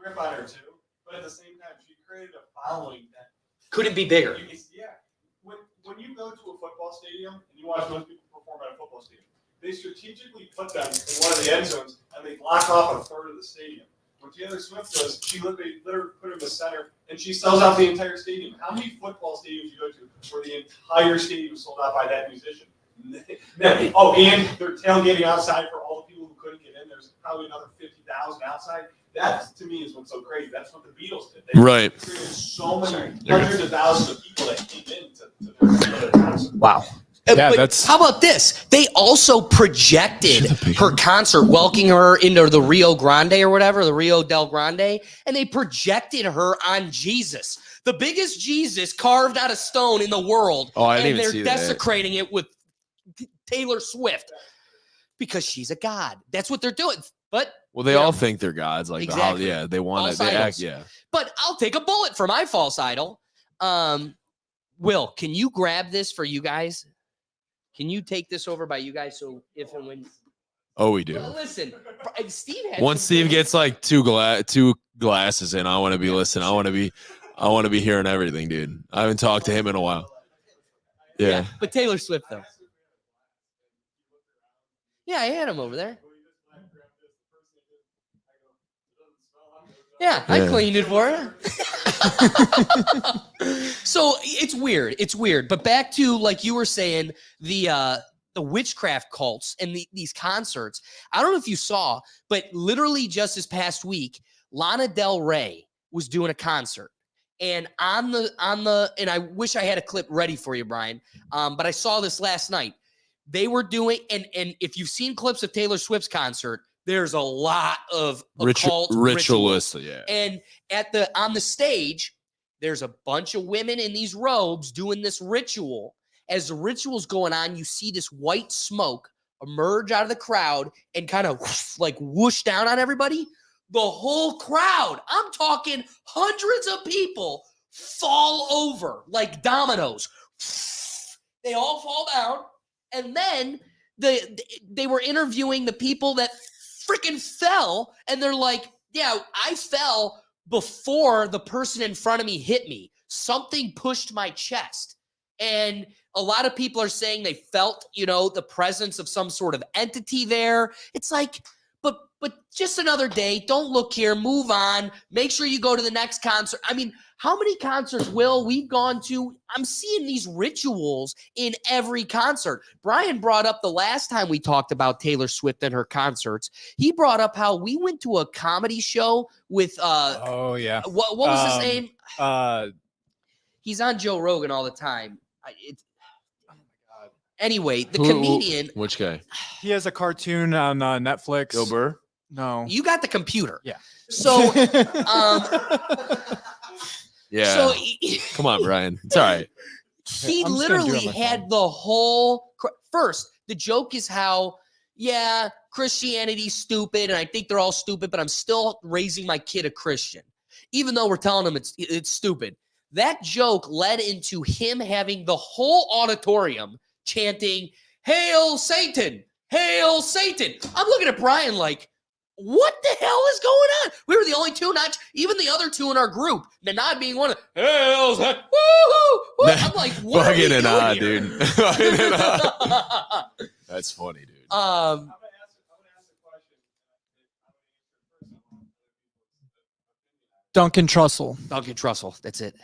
rip on her too, but at the same time, she created a following that Couldn't be bigger. Yeah. When you go to a football stadium and you watch most people perform at a football stadium, they strategically put them in one of the end zones and they block off a third of the stadium. When Taylor Swift does, she literally put her in the center and she sells out the entire stadium. How many football stadiums you go to where the entire stadium is sold out by that musician? And they're tailgating outside for all the people who couldn't get in. There's probably another 50,000 outside. That, to me, is what's so crazy. That's what the Beatles did. They Right. created so many hundreds of thousands of people that came in to their concert. Wow. Yeah, But that's- how about this? They also projected her concert, welcoming her into the Rio Grande or whatever, the Rio del Grande, and they projected her on Jesus, the biggest Jesus carved out of stone in the world. Oh, I didn't and even they're see that. desecrating it with Taylor Swift because she's a god. That's what they're doing. But Well, they you all know, think they're gods. Like Exactly. they want False to. They act. idols. Yeah. But I'll take a bullet for my false idol. Will, can you grab this for you guys? Can you take this over by you guys so if and when? Oh, we do. Well, listen, Steve had Once some Steve good- gets like two glasses in, I want to be listening. I want to be hearing everything, dude. I haven't talked to him in a while. Yeah. But Taylor Swift though. Yeah, I had him over there. Yeah, I Yeah. cleaned it for you. So it's weird. It's weird. But back to like you were saying, the witchcraft cults and these concerts. I don't know if you saw, but literally just this past week, Lana Del Rey was doing a concert. And on the and I wish I had a clip ready for you, Brian. But I saw this last night. They were doing, and if you've seen clips of Taylor Swift's concert, there's a lot of occult rituals. Ritualist, yeah. And on the stage, there's a bunch of women in these robes doing this ritual. As the ritual's going on, you see this white smoke emerge out of the crowd and kind of like whoosh down on everybody. The whole crowd, I'm talking hundreds of people, fall over like dominoes. They all fall down. And then they were interviewing the people that freaking fell, and they're like, yeah, I fell before the person in front of me hit me. Something pushed my chest. And a lot of people are saying they felt, the presence of some sort of entity there. It's like, but just another day. Don't look here. Move on. Make sure you go to the next concert. I mean, how many concerts, Will, we've gone to? I'm seeing these rituals in every concert. Brian brought up the last time we talked about Taylor Swift and her concerts. He brought up how we went to a comedy show with oh yeah. What was his name? Uh, He's on Joe Rogan all the time. Anyway, the comedian. Which guy? he has a cartoon on Netflix. Bill Burr? No. You got the computer. Yeah. So, Yeah. so Come on, Brian. It's all right. he I'm just gonna do it on literally my had phone. the whole first. The joke is how, yeah, Christianity's stupid, and I think they're all stupid, but I'm still raising my kid a Christian, even though we're telling them it's stupid. That joke led into him having the whole auditorium chanting, "Hail Satan! Hail Satan!" I'm looking at Brian like, what the hell is going on? We were the only two, not even the other two in our group. Nanad being one of Hail Satan! Woo-hoo! Woo! I'm like, what are we Fucking doing Nanad, here? dude. Fucking Nanad. That's funny, dude. Duncan Trussell. Duncan Trussell. That's it.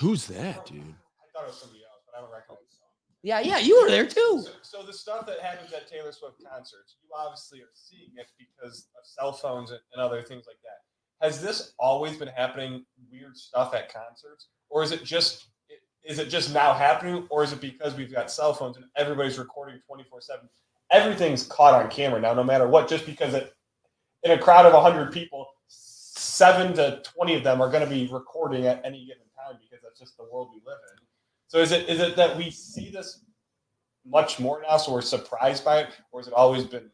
Who's that, dude? I thought it was somebody else, but I don't recognize the song. Yeah, you were there too. So the stuff that happens at Taylor Swift concerts, you obviously are seeing it because of cell phones and other things like that. Has this always been happening, weird stuff at concerts? Or is it just now happening? Or is it because we've got cell phones and everybody's recording 24/7? Everything's caught on camera now, no matter what, just because in a crowd of 100 people, 7 to 20 of them are going to be recording at any given time because that's just the world we live in. So is it that we see this much more now, so we're surprised by it, or has it always been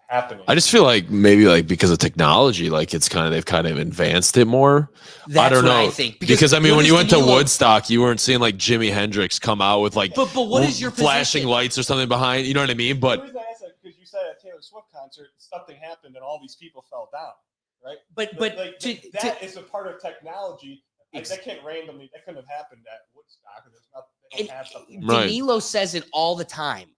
happening? I just feel like maybe like because of technology, like they've kind of advanced it more. That's I don't what know. I think. Because I mean, what when is you went to Danilo- Woodstock, you weren't seeing like Jimi Hendrix come out with like but what is your flashing position? lights or something behind. You know what I mean? The But reason I asked that because you said at Taylor Swift concert something happened and all these people fell down, right? But like, that is a part of technology. Like, that couldn't have happened at Woodstock. There's not, they don't have something. Right. Danilo says it all the time.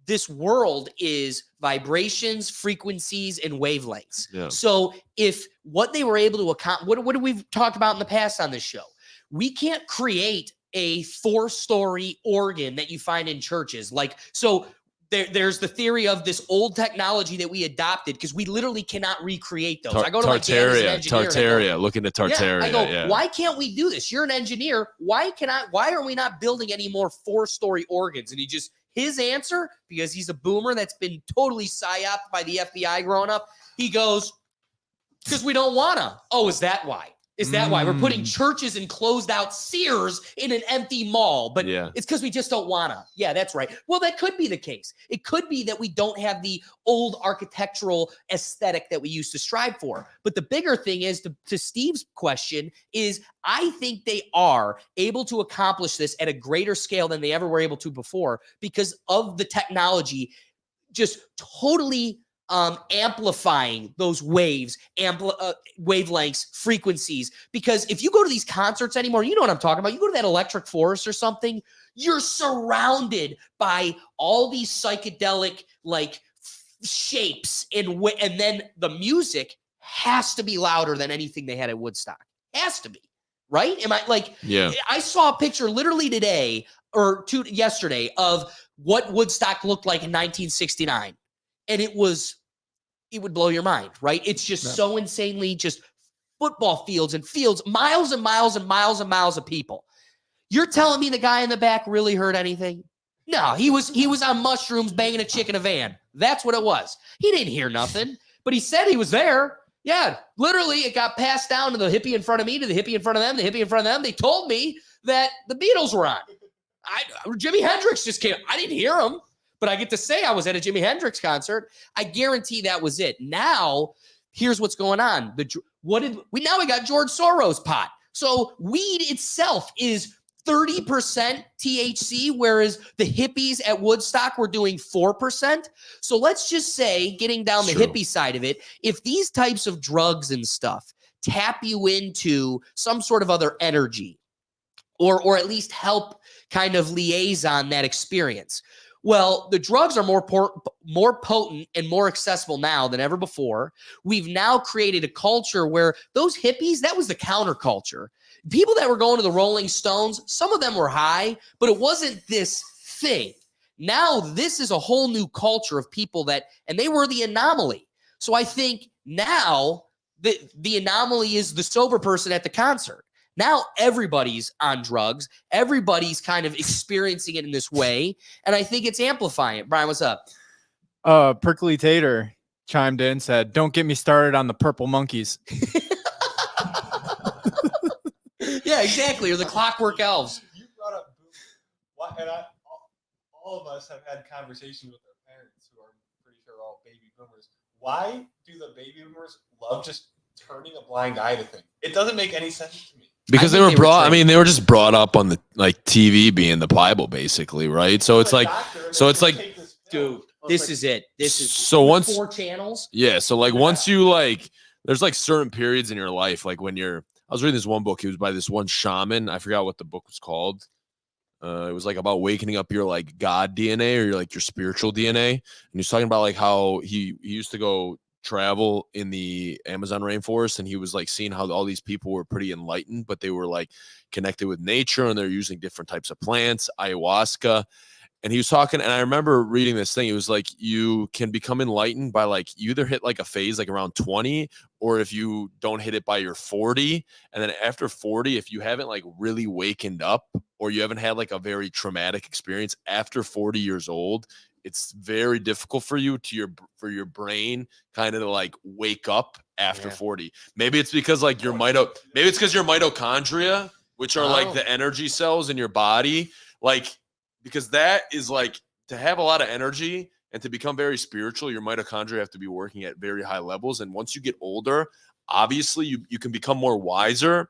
This world is vibrations, frequencies, and wavelengths. Yeah. So if what they were able to accomplish, what have we talked about in the past on this show? We can't create a 4-story organ that you find in churches. Like, so there's the theory of this old technology that we adopted because we literally cannot recreate those. I go to Tartaria, looking at Tartaria. Yeah, I go, why can't we do this? You're an engineer. Why are we not building any more 4-story organs? And his answer, because he's a boomer that's been totally psyoped by the FBI growing up, he goes, because we don't want to. Oh, is that why? Is that why we're putting churches and closed out Sears in an empty mall? But it's because we just don't want to. Yeah, that's right. Well, that could be the case. It could be that we don't have the old architectural aesthetic that we used to strive for. But the bigger thing is, to Steve's question, is I think they are able to accomplish this at a greater scale than they ever were able to before because of the technology just totally amplifying those waves, wavelengths, frequencies. Because if you go to these concerts anymore, you know what I'm talking about. You go to that Electric Forest or something, you're surrounded by all these psychedelic shapes, and then the music has to be louder than anything they had at Woodstock. Has to be, right? Am I I saw a picture literally today or yesterday of what Woodstock looked like in 1969, and it would blow your mind, right? It's just so insanely just football fields and fields, miles and miles and miles and miles of people. You're telling me the guy in the back really heard anything? No, he was on mushrooms banging a chick in a van. That's what it was. He didn't hear nothing, but he said he was there. Yeah, literally it got passed down to the hippie in front of me, to the hippie in front of them, the hippie in front of them. They told me that the Beatles were on. Jimi Hendrix just came. I didn't hear him. But I get to say I was at a Jimi Hendrix concert. I guarantee that was it. Now, here's what's going on. We got George Soros pot. So weed itself is 30% THC, whereas the hippies at Woodstock were doing 4%. So let's just say, getting down the hippie side of it, if these types of drugs and stuff tap you into some sort of other energy, or at least help kind of liaison that experience, well, the drugs are more potent and more accessible now than ever before. We've now created a culture where those hippies, that was the counterculture. People that were going to the Rolling Stones, some of them were high, but it wasn't this thing. Now, this is a whole new culture of people and they were the anomaly. So I think now the anomaly is the sober person at the concert. Now everybody's on drugs. Everybody's kind of experiencing it in this way. And I think it's amplifying it. Brian, what's up? Prickly Tater chimed in, said, "Don't get me started on the purple monkeys." Yeah, exactly. Or the Clockwork Elves. You brought up boomers. And all of us have had conversations with our parents who are pretty sure all baby boomers. Why do the baby boomers love just turning a blind eye to things? It doesn't make any sense to me. Because they were just brought up on the TV being the Bible, basically, right? So it's like, dude, this is it. This is so once 4 channels. Yeah. So once you there's certain periods in your life, when I was reading this one book, it was by this one shaman. I forgot what the book was called. It was about wakening up your God DNA or your spiritual DNA. And he was talking about how he used to go travel in the Amazon rainforest, and he was seeing how all these people were pretty enlightened, but they were connected with nature, and they're using different types of plants, ayahuasca. And he was talking, and I remember reading this thing. It was you can become enlightened by you either hit a phase around 20, or if you don't hit it by your 40. And then after 40, if you haven't really wakened up, or you haven't had a very traumatic experience after 40 years old, it's very difficult for your brain kind of to wake up after 40. Maybe it's because maybe it's because your mitochondria, which are the energy cells in your body, because that is to have a lot of energy and to become very spiritual, your mitochondria have to be working at very high levels. And once you get older, obviously you can become more wiser,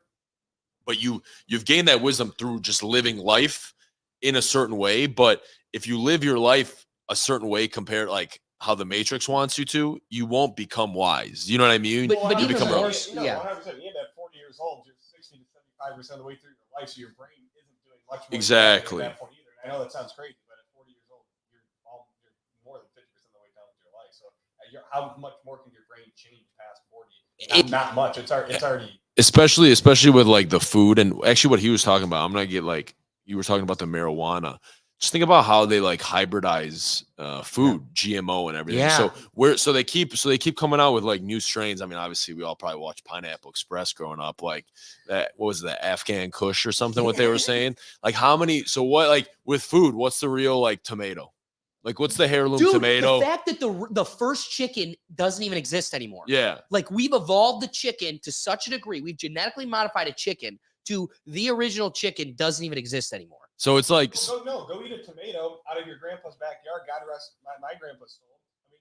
but you've gained that wisdom through just living life in a certain way. But if you live your life a certain way compared how the Matrix wants you to, you won't become wise. You know what I mean? But you even become more, 100%. You end at 40 years old, you're 60 to 75% of the way through your life, so your brain isn't doing much more exactly at that point either. And I know that sounds crazy, but at 40 years old, you're more than 50% of the way down with your life. So how much more can your brain change past 40? Not much. It's already especially with the food, and actually what he was talking about. I'm gonna get you were talking about the marijuana. Just think about how they like hybridize food, GMO and everything. Yeah. So they keep coming out with like new strains. I mean, obviously we all probably watched Pineapple Express growing up, like that. What was that, Afghan Kush or something? What they were saying? Like how many? So what? Like with food, what's the real like tomato? Like what's the heirloom Dude, tomato? the fact that the first chicken doesn't even exist anymore. Yeah. Like we've evolved the chicken to such a degree. We've genetically modified a chicken to the original chicken doesn't even exist anymore. So it's like go eat a tomato out of your grandpa's backyard. God rest my grandpa's soul. I mean,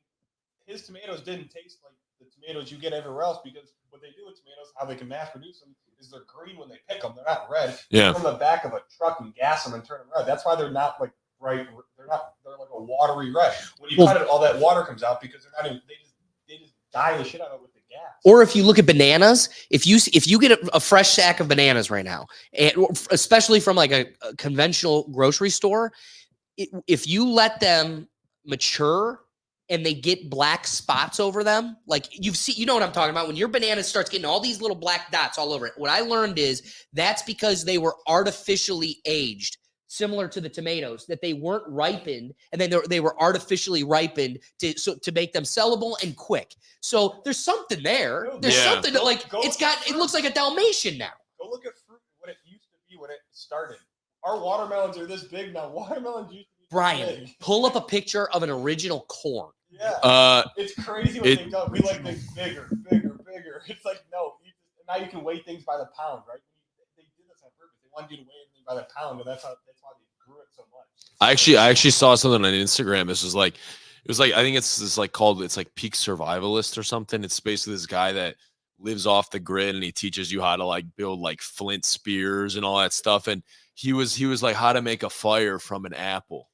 his tomatoes didn't taste like the tomatoes you get everywhere else because what they do with tomatoes, how they can mass produce them, is they're green when they pick them. They're not red. Yeah. From the back of a truck and gas them and turn them red. That's why they're not like bright. They're like a watery red. When you cut it, all that water comes out because they're not even. They just dye the shit out of it with the gas. Or if you look at bananas, if you get a fresh sack of bananas right now, and especially from like a conventional grocery store, if you let them mature and they get black spots over them, like you know what I'm talking about. When your banana starts getting all these little black dots all over it, what I learned is that's because they were artificially aged. Similar to the tomatoes, that they weren't ripened, and then they were artificially ripened to make them sellable and quick. So there's something there. There's something that, like it looks like a Dalmatian now. Go look at fruit what it used to be when it started. Our watermelons are this big now. Watermelons used to be Brian, big. pull up a picture of an original corn. Yeah, it's crazy what they've done. We like things bigger. It's like no, now you can weigh things by the pound, right? They did this on purpose. They wanted you to weigh everything by the pound, and that's why they grew it so much. I actually saw something on Instagram. This was like, it was like, I think it's like called, it's like Peak Survivalist or something. It's basically this guy that lives off the grid and he teaches you how to like build like flint spears and all that stuff. And he was like how to make a fire from an apple.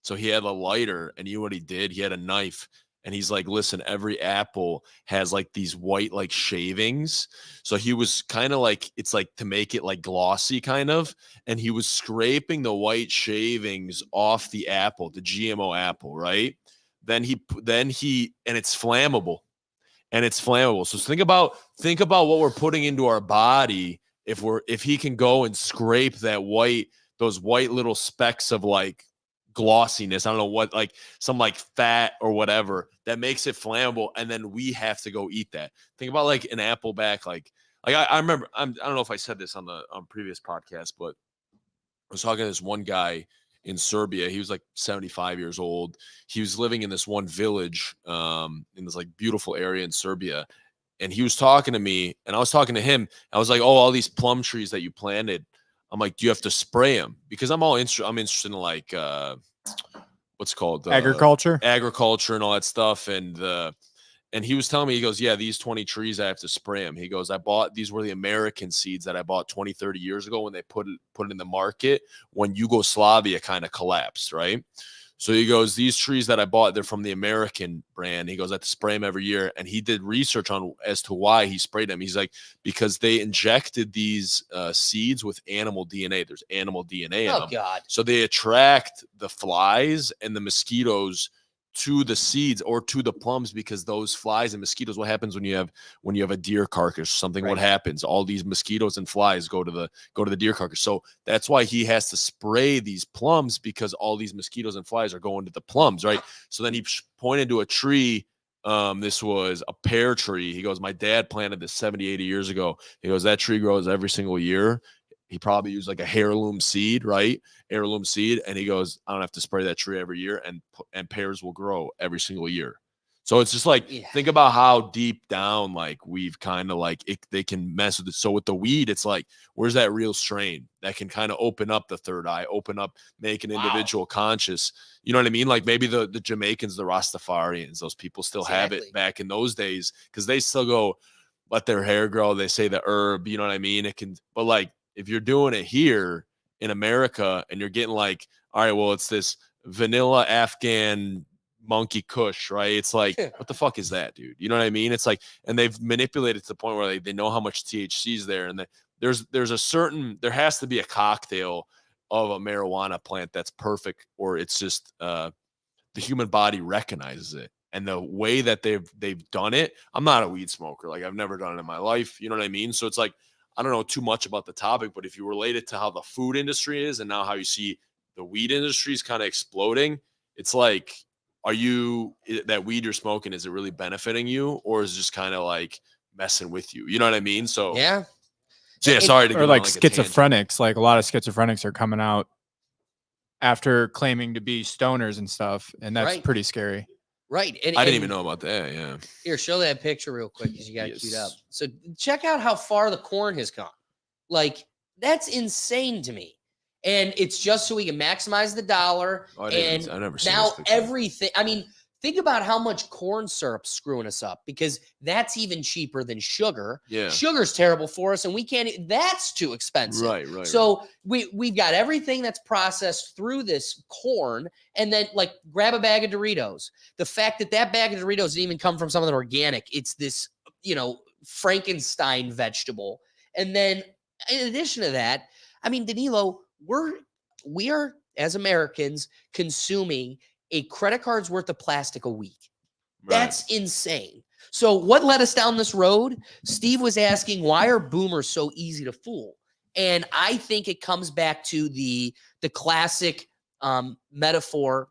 So he had a lighter, and you know what he did? He had a knife, and he's like, listen, every apple has like these white like shavings. So he was kind of like, it's like to make it like glossy kind of, and he was scraping the white shavings off the apple, the GMO apple, right? Then he and it's flammable. So think about what we're putting into our body if he can go and scrape those white little specks of like glossiness, I don't know what, like some like fat or whatever that makes it flammable, and then we have to go eat that. Think about like an apple back, like I remember, I don't know if I said this on previous podcast, but I was talking to this one guy in Serbia. He was like 75 years old. He was living in this one village in this like beautiful area in Serbia, and he was talking to me, and I was talking to him. I was like, oh, all these plum trees that you planted, I'm like, do you have to spray them? Because I'm interested in like what's called agriculture and all that stuff. And he was telling me, he goes, yeah, these 20 trees, I have to spray them. He goes, these were the American seeds that I bought 20, 30 years ago when they put it in the market when Yugoslavia kind of collapsed, right? So he goes, these trees that I bought, they're from the American brand. He goes, I have to spray them every year. And he did research on as to why he sprayed them. He's like, because they injected these seeds with animal DNA. There's animal DNA in them. God. So they attract the flies and the mosquitoes to the seeds or to the plums, because those flies and mosquitoes, what happens when you have a deer carcass or something, right? What happens? All these mosquitoes and flies go to the deer carcass. So that's why he has to spray these plums, because all these mosquitoes and flies are going to the plums, right? So then he pointed to a tree. This was a pear tree. He goes, my dad planted this 70, 80 years ago. He goes, that tree grows every single year. He probably used like a heirloom seed, right? Heirloom seed. And he goes, I don't have to spray that tree every year, and pears will grow every single year. So it's just like, think about how deep down, like we've kind of like they can mess with it. So with the weed, it's like, where's that real strain that can kind of open up the third eye, make an individual conscious? You know what I mean? Like maybe the Jamaicans, the Rastafarians, those people still have it back in those days, because they still go let their hair grow. They say the herb, you know what I mean? It can, but like, if you're doing it here in America and you're getting like, all right, well, it's this vanilla Afghan monkey kush, right? It's like, what the fuck is that, dude? You know what I mean? It's like, and they've manipulated to the point where they know how much THC is there. And there has to be a cocktail of a marijuana plant that's perfect, or it's just the human body recognizes it. And the way that they've done it, I'm not a weed smoker. Like I've never done it in my life. You know what I mean? So it's like, I don't know too much about the topic, but if you relate it to how the food industry is and now how you see the weed industry is kind of exploding. It's like, that weed you're smoking, is it really benefiting you, or is it just kind of like messing with you? You know what I mean? So Yeah. So yeah, sorry to Or go like on, like a tangent. schizophrenics. Like a lot of schizophrenics are coming out after claiming to be stoners and stuff, and that's Right. pretty scary. Right. And I didn't even know about that. Yeah. Here, show that picture real quick because you got it queued up. Yes. So check out how far the corn has gone. Like, that's insane to me. And it's just so we can maximize the dollar. Oh, I never seen Now this picture. everything, I mean, think about how much corn syrup's screwing us up, because that's even cheaper than sugar. Yeah. Sugar's terrible for us, and we can't, that's too expensive. Right. So we've got everything that's processed through this corn, and then like grab a bag of Doritos. The fact that bag of Doritos didn't even come from something organic. It's this, Frankenstein vegetable. And then in addition to that, I mean, Danilo, we are as Americans consuming a credit card's worth of plastic a week. Right. That's insane. So what led us down this road? Steve was asking, why are boomers so easy to fool? And I think it comes back to the classic metaphor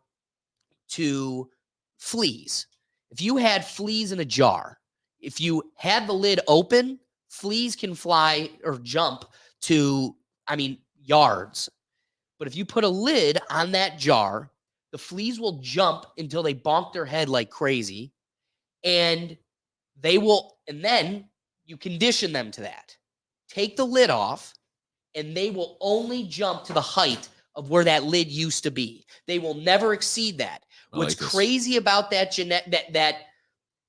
to fleas. If you had fleas in a jar, if you had the lid open, fleas can fly or jump to, yards. But if you put a lid on that jar, the fleas will jump until they bonk their head like crazy, and then you condition them to that. Take the lid off, and they will only jump to the height of where that lid used to be. They will never exceed that. What's crazy about that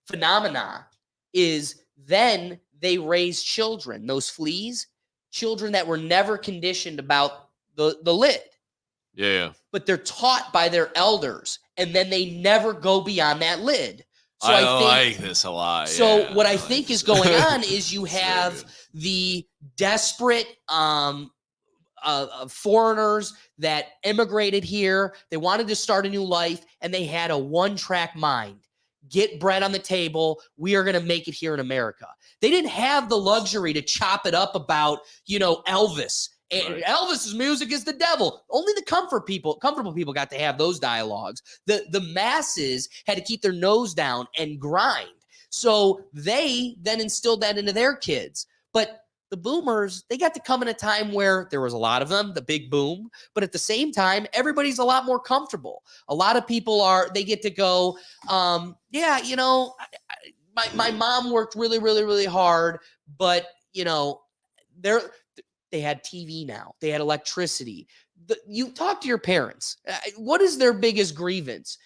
phenomena is then they raise children, those fleas, children that were never conditioned about the lid. Yeah. But they're taught by their elders, and then they never go beyond that lid. So I think, like this a lot. So yeah, what I like think this. is going on is you have the desperate foreigners that immigrated here. They wanted to start a new life, and they had a one-track mind. Get bread on the table. We are going to make it here in America. They didn't have the luxury to chop it up about, Elvis. And Right. Elvis's music is the devil. Only the comfortable people got to have those dialogues. The masses had to keep their nose down and grind. So they then instilled that into their kids. But the boomers, they got to come in a time where there was a lot of them, the big boom. But at the same time, everybody's a lot more comfortable. A lot of people they get to go, my mom worked really, really, really hard, but, they had TV now. They had electricity. You talk to your parents. What is their biggest grievance?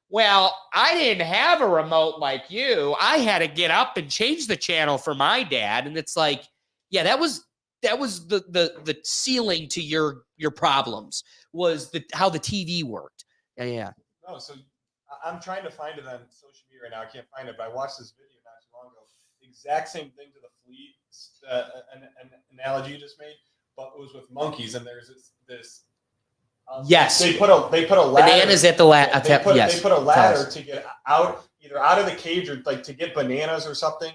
Well, I didn't have a remote like you. I had to get up and change the channel for my dad. And it's like, yeah, that was the ceiling to your problems, was how the TV worked. Yeah. No, so I'm trying to find it on social media right now. I can't find it, but I watched this video not too long ago. The exact same thing to the flea an analogy you just made, but it was with monkeys. And there's this. Yes. They put a ladder. Bananas at the ladder. They put a ladder to get either out of the cage or like to get bananas or something.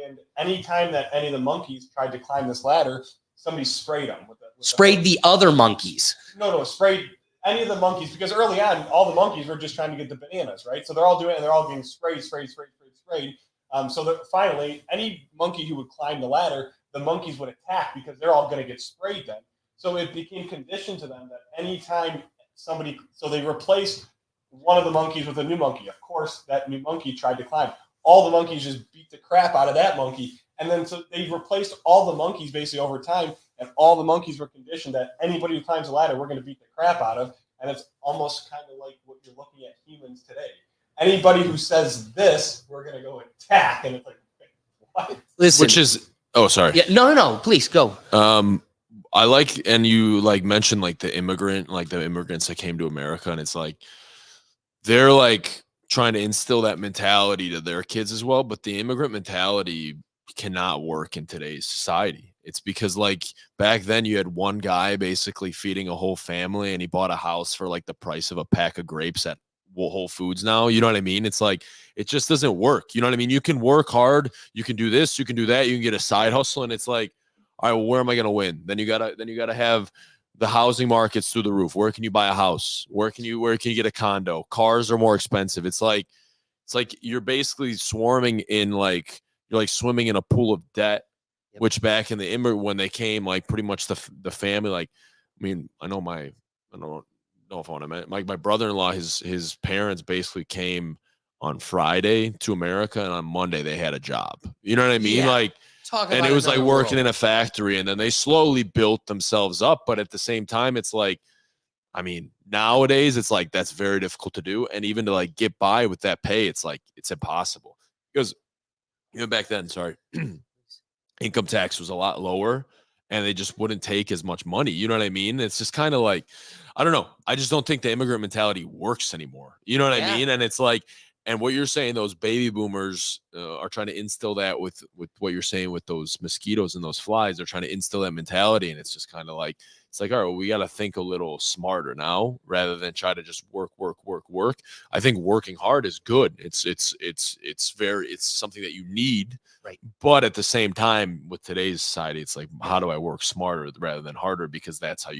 And anytime that any of the monkeys tried to climb this ladder, somebody sprayed them sprayed the other monkeys. No, sprayed any of the monkeys, because early on, all the monkeys were just trying to get the bananas, right? So they're all doing it, and they're all getting sprayed. So that finally, any monkey who would climb the ladder, the monkeys would attack because they're all going to get sprayed then. So it became conditioned to them that anytime so they replaced one of the monkeys with a new monkey. Of course, that new monkey tried to climb. All the monkeys just beat the crap out of that monkey. And then so they replaced all the monkeys basically over time, and all the monkeys were conditioned that anybody who climbs a ladder, we're going to beat the crap out of. And it's almost kind of like what you're looking at humans today. Anybody who says this, we're going to go attack. And it's like, what? Listen. Which is, sorry. Yeah, no, please go. I like, and you like mentioned like the immigrants that came to America, and it's like they're like trying to instill that mentality to their kids as well. But the immigrant mentality cannot work in today's society. It's because like back then you had one guy basically feeding a whole family, and he bought a house for like the price of a pack of grapes at Whole Foods now. You know what I mean? It's like, it just doesn't work. You know what I mean? You can work hard, you can do this, you can do that, you can get a side hustle, and it's like, all right, well, where am I going to win? Then you gotta have the housing market's through the roof. Where can you buy a house? Where can you get a condo? Cars are more expensive. It's like you're basically swarming in like you're like swimming in a pool of debt. Yep. Which back in the immigrant when they came, like pretty much the family, like I mean, I don't know if I want to mention like my brother-in-law, his parents basically came on Friday to America, and on Monday they had a job. You know what I mean? Yeah. Like, Talk and about it was like another working world. in a factory, and then they slowly built themselves up. But at the same time, it's like, I mean, nowadays it's like that's very difficult to do, and even to like get by with that pay, it's like it's impossible because back then, sorry, income tax was a lot lower, and they just wouldn't take as much money. You know what I mean? It's just kind of like, I don't know. I just don't think the immigrant mentality works anymore. You know what I mean? And it's like, and what you're saying, those baby boomers are trying to instill that with what you're saying with those mosquitoes and those flies. They're trying to instill that mentality, and it's just kind of like, it's like, all right, well, we got to think a little smarter now rather than try to just work. I think working hard is good. It's something that you need. Right. But at the same time, with today's society, it's like, how do I work smarter rather than harder? Because that's how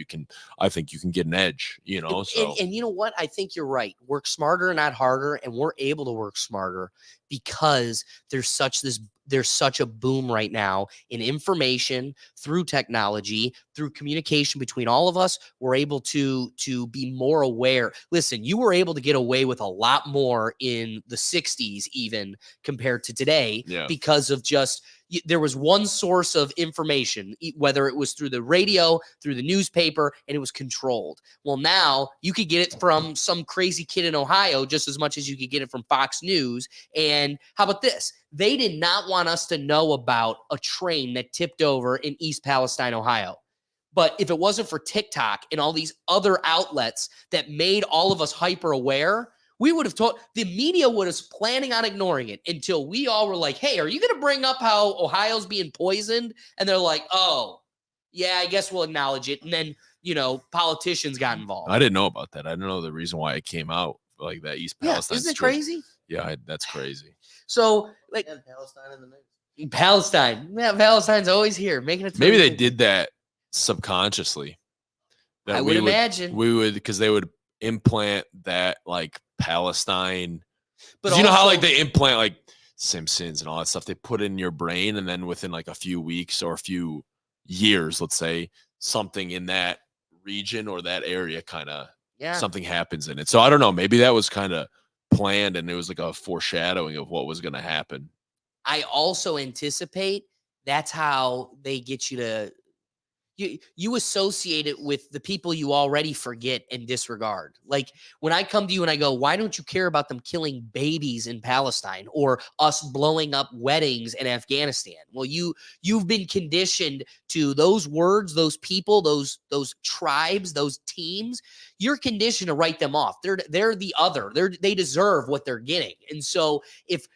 I think you can get an edge, So And you know what? I think you're right. Work smarter, not harder, and we're able to work smarter because there's such a boom right now in information through technology, through communication between all of us. We're able to be more aware. Listen, you were able to get away with a lot more in the 60s even compared to today because of just there was one source of information, whether it was through the radio, through the newspaper, and it was controlled. Well, now you could get it from some crazy kid in Ohio just as much as you could get it from Fox News. And how about this? They did not want us to know about a train that tipped over in East Palestine, Ohio. But if it wasn't for TikTok and all these other outlets that made all of us hyper aware, we would have told the media was planning on ignoring it until we all were like, hey, are you going to bring up how Ohio's being poisoned? And they're like, oh, yeah, I guess we'll acknowledge it. And then, politicians got involved. I didn't know about that. I didn't know the reason why it came out like that. East Palestine. Isn't it crazy? Yeah, that's crazy. So, like, Palestine in the news. Palestine. Yeah, Palestine's always here, making it. Maybe they did that subconsciously. I would imagine. We would, because they would implant that like Palestine. But you know how like they implant like Simpsons and all that stuff, they put in your brain, and then within like a few weeks or a few years, let's say, something in that region or that area kind of something happens in it. So I don't know, maybe that was kind of planned and it was like a foreshadowing of what was going to happen. I also anticipate that's how they get you to you associate it with the people you already forget and disregard. Like when I come to you and I go, why don't you care about them killing babies in Palestine or us blowing up weddings in Afghanistan? Well, you've been conditioned to those words, those people, those tribes, those teams. You're conditioned to write them off. They're the other. They deserve what they're getting. And so if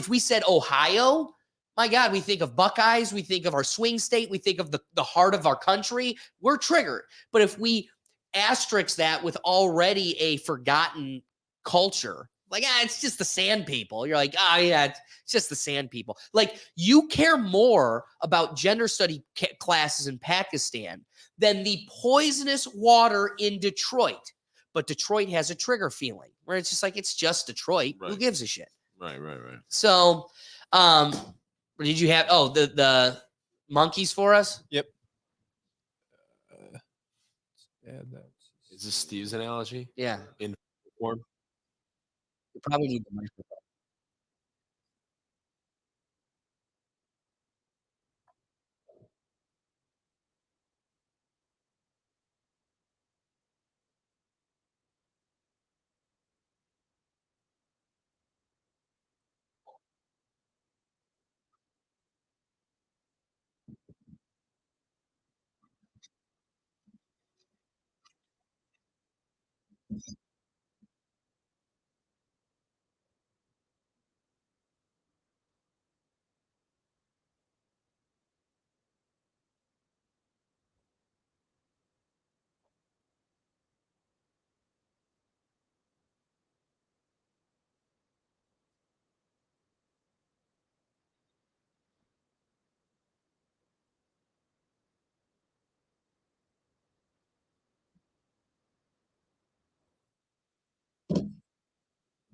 we said Ohio, my God, we think of Buckeyes, we think of our swing state, we think of the heart of our country, we're triggered. But if we asterisk that with already a forgotten culture, like, it's just the sand people. You're like, yeah, it's just the sand people. Like, you care more about gender study classes in Pakistan than the poisonous water in Detroit. But Detroit has a trigger feeling where it's just like, it's just Detroit. Right. Who gives a shit? Right. So, did you have the monkeys for us? Yep. Is this Steve's analogy? Yeah. In form? You probably need the microphone.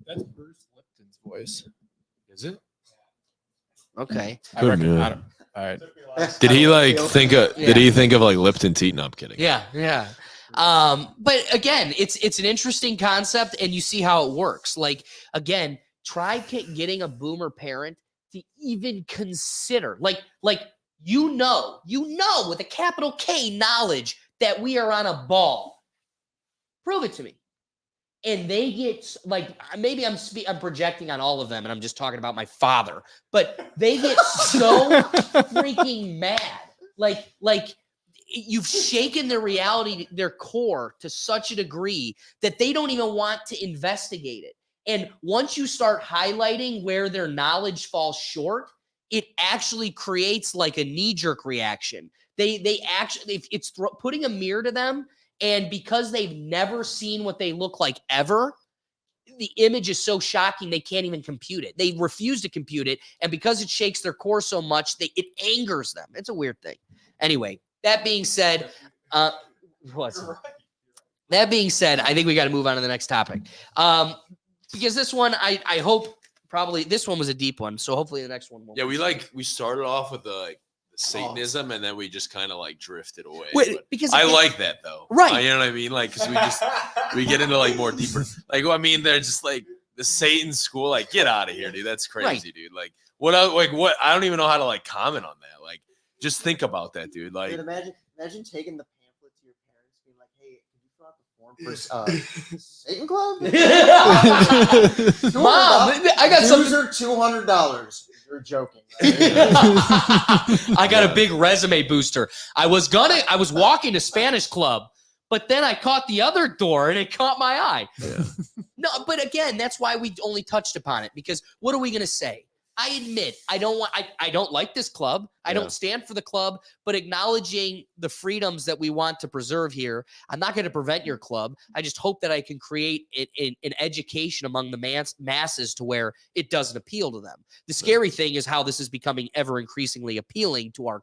That's Bruce Lipton's voice. Is it? Okay. I reckon. be. I don't, all right. Did he like think of? Yeah. Did he think of like Lipton tea? No, I'm kidding. Yeah. But again, it's an interesting concept, and you see how it works. Like, again, try getting a boomer parent to even consider, like you know, with a capital K knowledge that we are on a ball. Prove it to me. And they get like, maybe I'm projecting on all of them, and I'm just talking about my father, but they get so freaking mad. Like you've shaken their reality, their core to such a degree that they don't even want to investigate it. And once you start highlighting where their knowledge falls short, it actually creates like a knee-jerk reaction. They actually, it's putting a mirror to them. And because they've never seen what they look like ever, the image is so shocking they can't even compute it. They refuse to compute it. And because it shakes their core so much, it angers them. It's a weird thing. Anyway, that being said, that being said, I think we got to move on to the next topic. Because this one, I hope probably this one was a deep one. So hopefully the next one won't. Yeah, we started off with the Satanism, and then we just kind of like drifted away. Because I like that though, right? You know what I mean? Like, because we get into like more deeper. Like, I mean, they're just like the Satan school. Like, get out of here, dude. That's crazy, right. Dude. Like, what? I don't even know how to like comment on that. Like, just think about that, dude. Like, dude, imagine taking the pamphlet to your parents, being like, "Hey, can you fill out the form for Satan Club?" Mom, I got some. Dues are $200. You're joking. Right? I got a big resume booster. I was walking to Spanish Club, but then I caught the other door and it caught my eye. yeah. No, but again, that's why we only touched upon it, because what are we going to say? I admit I don't like this club. I don't stand for the club, but acknowledging the freedoms that we want to preserve here, I'm not going to prevent your club. I just hope that I can create an education among the masses to where it doesn't appeal to them. The scary thing is how this is becoming ever increasingly appealing to our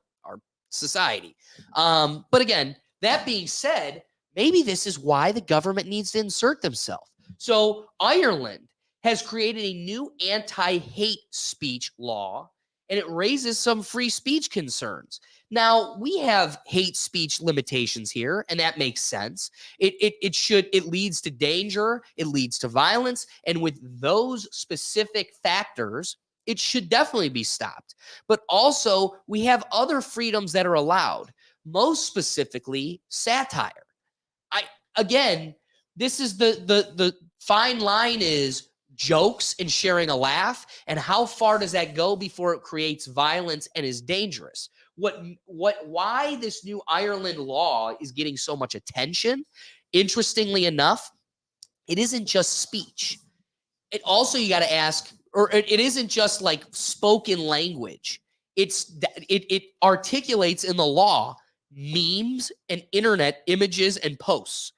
society. But again, that being said, maybe this is why the government needs to insert themselves. So Ireland has created a new anti-hate speech law, and it raises some free speech concerns. Now, we have hate speech limitations here, and that makes sense. It leads to danger, it leads to violence, and with those specific factors, it should definitely be stopped. But also, we have other freedoms that are allowed, most specifically satire. Again, this is the fine line is jokes and sharing a laugh, and how far does that go before it creates violence and is dangerous? Why this new Ireland law is getting so much attention, interestingly enough, it isn't just speech. It also, you got to ask, or it isn't just like spoken language. It articulates in the law memes and internet images and posts.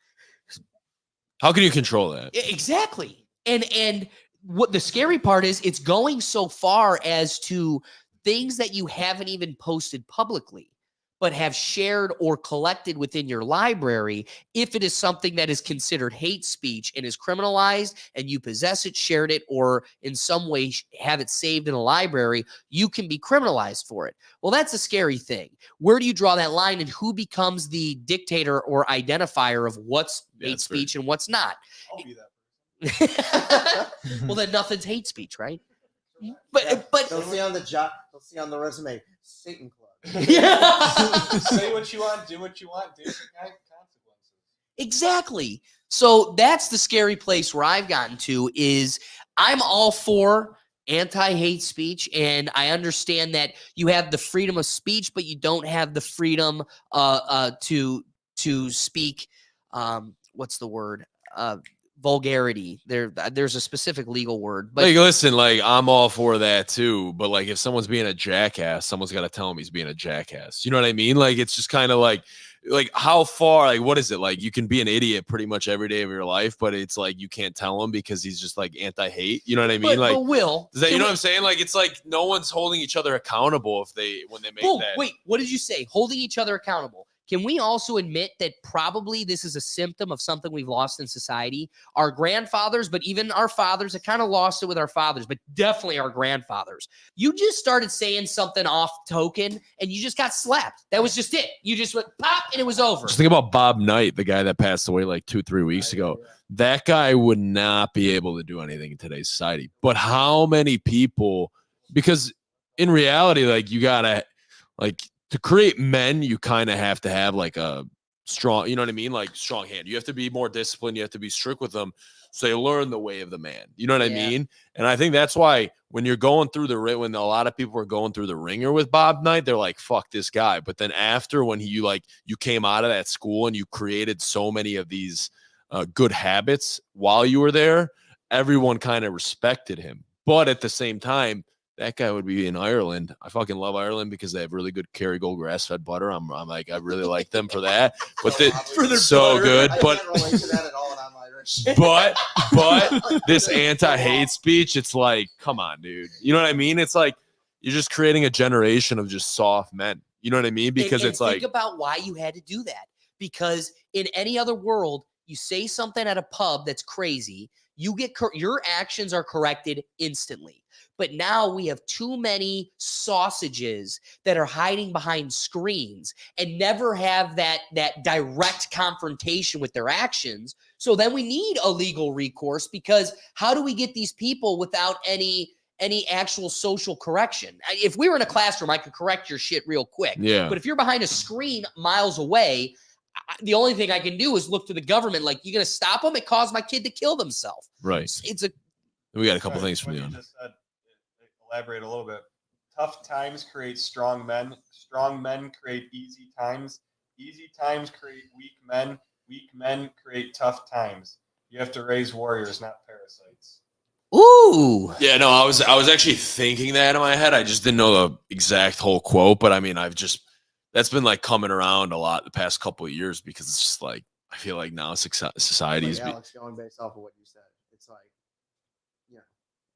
How can you control that? Exactly. And what the scary part is, it's going so far as to things that you haven't even posted publicly, but have shared or collected within your library. If it is something that is considered hate speech and is criminalized, and you possess it, shared it, or in some way have it saved in a library, you can be criminalized for it. Well, that's a scary thing. Where do you draw that line, and who becomes the dictator or identifier of what's hate speech and what's not? I'll be that. Well, then nothing's hate speech, right? But they'll see on the resume, Satan Club. Yeah. Say what you want, do what you want, do consequences. Exactly. So that's the scary place where I've gotten to. Is I'm all for anti-hate speech, and I understand that you have the freedom of speech, but you don't have the freedom to speak. What's the word? Vulgarity. There's a specific legal word, but like, listen, like, I'm all for that too, but like, if someone's being a jackass, someone's got to tell him he's being a jackass. You know what I mean? Like, it's just kind of like how far, like, what is it? Like, you can be an idiot pretty much every day of your life, but it's like you can't tell him because he's just like anti-hate. You know what I mean? but Will, does that, you know what I'm saying? Like, it's like no one's holding each other accountable when they make that. Wait, what did you say? Holding each other accountable. can we also admit that probably this is a symptom of something we've lost in society? Our grandfathers, but even our fathers, it kind of lost it with our fathers, but definitely our grandfathers. You just started saying something off token and you just got slapped. That was just it. You just went pop and it was over. Just think about Bob Knight, the guy that passed away like 2-3 weeks ago. That guy would not be able to do anything in today's society. But how many people, because in reality, like you gotta, like, to create men, you kind of have to have like a strong, you know what I mean? Like strong hand. You have to be more disciplined. You have to be strict with them. So they learn the way of the man. You know what I mean? And I think that's why when you're going through when a lot of people were going through the ringer with Bob Knight, they're like, fuck this guy. But then after, when you came out of that school and you created so many of these good habits while you were there, everyone kind of respected him. But at the same time, that guy would be in Ireland. I fucking love Ireland because they have really good Kerrygold grass-fed butter. I'm like, I really like them for that. But For their so butter. good. I But can't relate to that at all, and I'm Irish. but this anti-hate speech, it's like, come on, dude. You know what I mean? It's like you're just creating a generation of just soft men. You know what I mean? Because and it's like, think about why you had to do that. Because in any other world, you say something at a pub that's crazy, you get your actions are corrected instantly. But now we have too many sausages that are hiding behind screens and never have that direct confrontation with their actions. So then we need a legal recourse, because how do we get these people without any actual social correction? If we were in a classroom, I could correct your shit real quick. yeah. But if you're behind a screen miles away, the only thing I can do is look to the government. Like, you going to stop them? It caused my kid to kill themselves. Right. It's a We got a couple things from What you. you just said, elaborate a little bit. Tough times create strong men. Strong men create easy times. Easy times create weak men. Weak men create tough times. You have to raise warriors, not parasites. ooh. Yeah, no, I was actually thinking that in my head. I just didn't know the exact whole quote, but I mean, that's been like coming around a lot the past couple of years, because it's just like, I feel like now society's Like Alex, going based off of what you said, it's like, you know,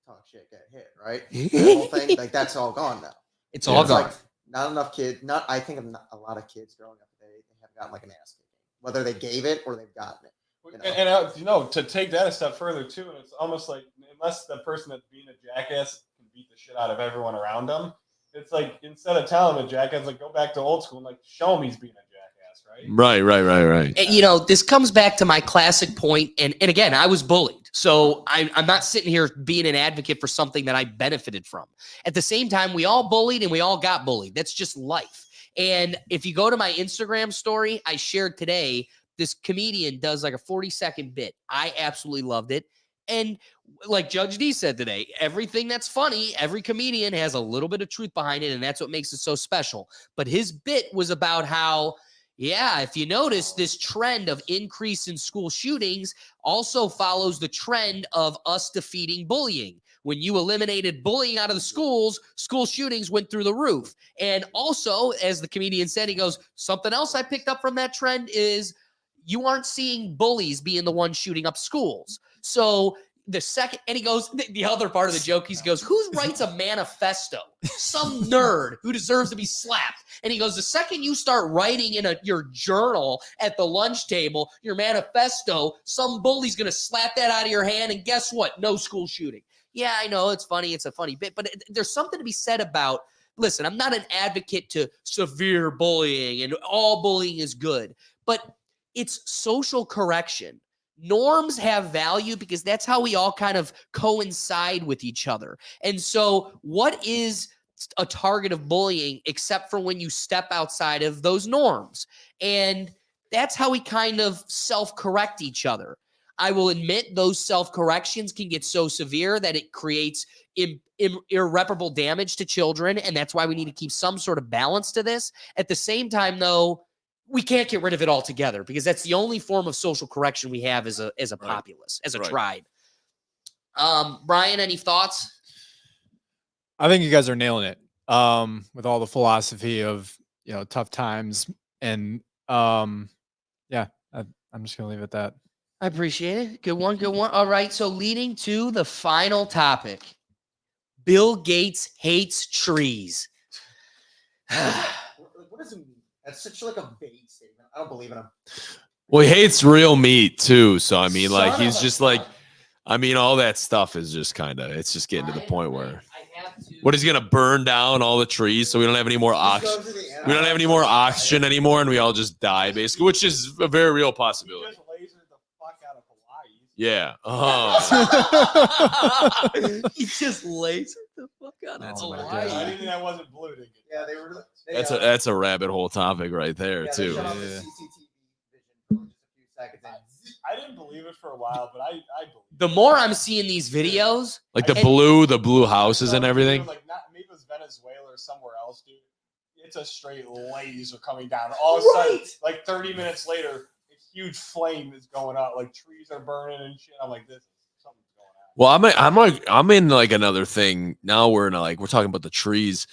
talk shit, get hit, right? The whole thing, like, that's all gone now. It's all It's gone. like not enough kids. I think a lot of kids growing up today, they have gotten like an ass kicking, whether they gave it or they've gotten it. You know? And to take that a step further too, it's almost like, unless the person that's being a jackass can beat the shit out of everyone around them, it's like, instead of telling a jackass, like, go back to old school and like show him he's being a jackass, right? Right. And, you know, this comes back to my classic point. And again, I was bullied. So I'm not sitting here being an advocate for something that I benefited from. At the same time, we all bullied and we all got bullied. That's just life. And if you go to my Instagram story, I shared today, this comedian does like a 40-second bit. I absolutely loved it. And like Judge D said today, everything that's funny, every comedian has a little bit of truth behind it, and that's what makes it so special. But his bit was about how, yeah, if you notice, this trend of increase in school shootings also follows the trend of us defeating bullying. When you eliminated bullying out of the schools, school shootings went through the roof. And also, as the comedian said, he goes, something else I picked up from that trend is you aren't seeing bullies being the ones shooting up schools. So the second, and he goes, the other part of the joke, he goes, who writes a manifesto? Some nerd who deserves to be slapped. And he goes, the second you start writing in your journal at the lunch table, your manifesto, some bully's going to slap that out of your hand. And guess what? No school shooting. Yeah, I know it's funny. It's a funny bit, but there's something to be said about, listen, I'm not an advocate to severe bullying and all bullying is good, but it's social correction. Norms have value because that's how we all kind of coincide with each other. And so what is a target of bullying except for when you step outside of those norms? And that's how we kind of self-correct each other. I will admit those self-corrections can get so severe that it creates irreparable damage to children. And that's why we need to keep some sort of balance to this. At the same time, though, we can't get rid of it altogether because that's the only form of social correction we have as a populace, as a tribe. Brian, any thoughts? I think you guys are nailing it with all the philosophy of, you know, tough times. And yeah, I'm just going to leave it at that. I appreciate it. Good one. Good one. All right. So leading to the final topic, Bill Gates hates trees. What does it mean? That's such like a vague statement. I don't believe in him. Well, he hates real meat too. So I mean, like Son he's of a just like, gun. I mean, all that stuff is just kind of, it's just getting to the point where I have to. what, he's gonna burn down all the trees so we don't have any more oxygen. We don't have any more oxygen anymore, and we all just die basically, which is a very real possibility. Just lasered the fuck out of Hawaii. Yeah. He just lasered the fuck out That's of my Hawaii. God. I didn't think that wasn't blue. Did you? Yeah, they were. That's a rabbit hole topic right there They too. shut off the Yeah. CCTV vision for just a few seconds. And I didn't believe it for a while, but I believe The more I'm seeing these videos, Like the And- blue houses and everything. Like not maybe it was Venezuela or somewhere else, dude. It's a straight laser coming down. All of a sudden, like 30 minutes later, a huge flame is going out. Like trees are burning and shit. I'm like, this is something's going on. Well, I'm in like another thing now. We're talking about the trees.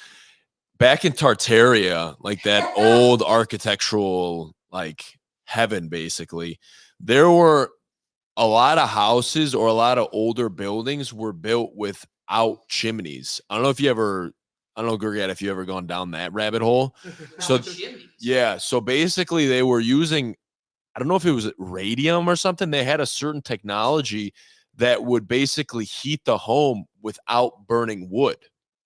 Back in Tartaria, like that old architectural like heaven, basically, there were a lot of houses or a lot of older buildings were built without chimneys. I don't know, Gurgat, if you ever gone down that rabbit hole. So yeah, so basically they were using, I don't know if it was radium or something. They had a certain technology that would basically heat the home without burning wood.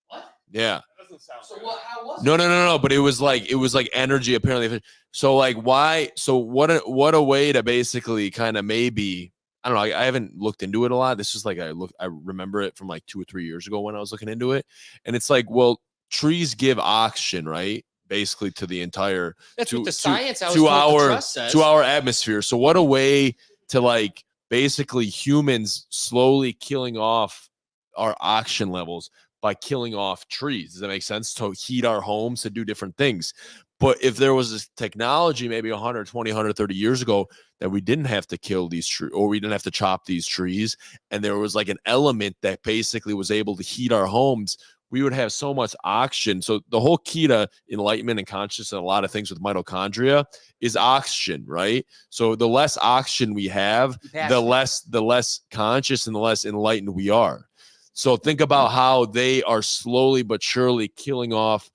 What? Yeah. That doesn't sound So good. what? How was No. But it was like energy apparently. So like why? So what a way to basically kind of maybe, I don't know. I haven't looked into it a lot. This is like I remember it from like 2 or 3 years ago when I was looking into it, and it's like, well, trees give oxygen, right? Basically to the entire That's what the to- science I was 2 told to hour trust says. 2 hour atmosphere. So what a way to like basically humans slowly killing off our oxygen levels by killing off trees. Does that make sense? To heat our homes, to do different things. But if there was this technology maybe 120, 130 years ago that we didn't have to kill these trees, or we didn't have to chop these trees, and there was like an element that basically was able to heat our homes, we would have so much oxygen. So the whole key to enlightenment and consciousness and a lot of things with mitochondria is oxygen, right? So the less oxygen we have, the less conscious and the less enlightened we are. So think about how they are slowly but surely killing off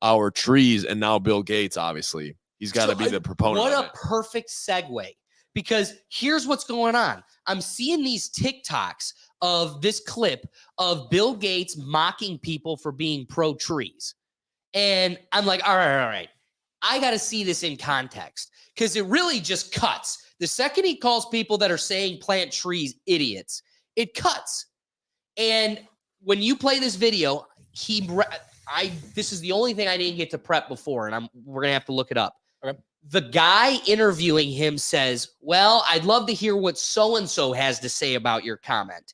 our trees, and now Bill Gates, obviously, he's got to be the proponent. What of a it. perfect segue. Because here's what's going on. I'm seeing these TikToks of this clip of Bill Gates mocking people for being pro trees. And I'm like, all right. I got to see this in context because it really just cuts. The second he calls people that are saying plant trees idiots, it cuts. And when you play this video, this is the only thing I didn't get to prep before, and we're gonna have to look it up. Okay. The guy interviewing him says, "Well, I'd love to hear what so and so has to say about your comment."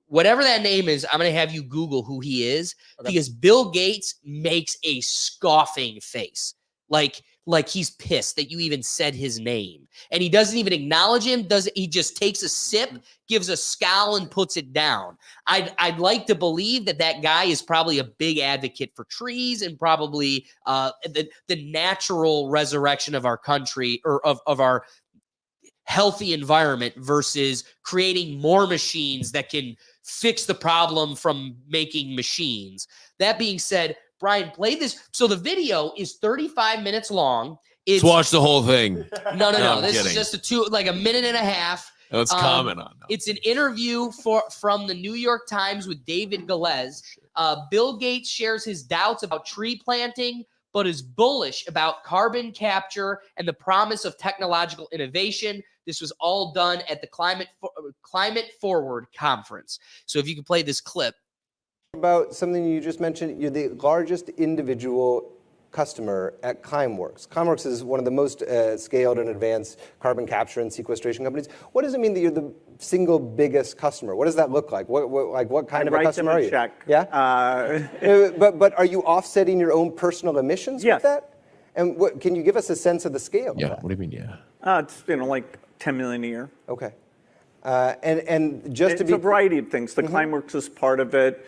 Whatever that name is, I'm gonna have you Google who he is, because Bill Gates makes a scoffing face, like he's pissed that you even said his name, and he doesn't even acknowledge him. He just takes a sip, gives a scowl, and puts it down. I'd like to believe that guy is probably a big advocate for trees and probably the natural resurrection of our country, or of our healthy environment, versus creating more machines that can fix the problem from making machines. That being said, Brian, play this. So the video is 35 minutes long. Let's watch the whole thing. No. I'm This kidding. is just a minute and a half. Let's comment on that. It's an interview from the New York Times with David Galez. Bill Gates shares his doubts about tree planting, but is bullish about carbon capture and the promise of technological innovation. This was all done at the Climate Forward conference. So if you can play this clip. About something you just mentioned, you're the largest individual customer at Climeworks. Climeworks is one of the most scaled and advanced carbon capture and sequestration companies. What does it mean that you're the single biggest customer? What does that look like? What kind of a customer are you? Check. Yeah. But are you offsetting your own personal emissions Yes. with that? And can you give us a sense of the scale? Yeah. Of that? What do you mean? Yeah. It's like 10 million a year. Okay. And just It's to be a variety of things. The Climeworks is part of it.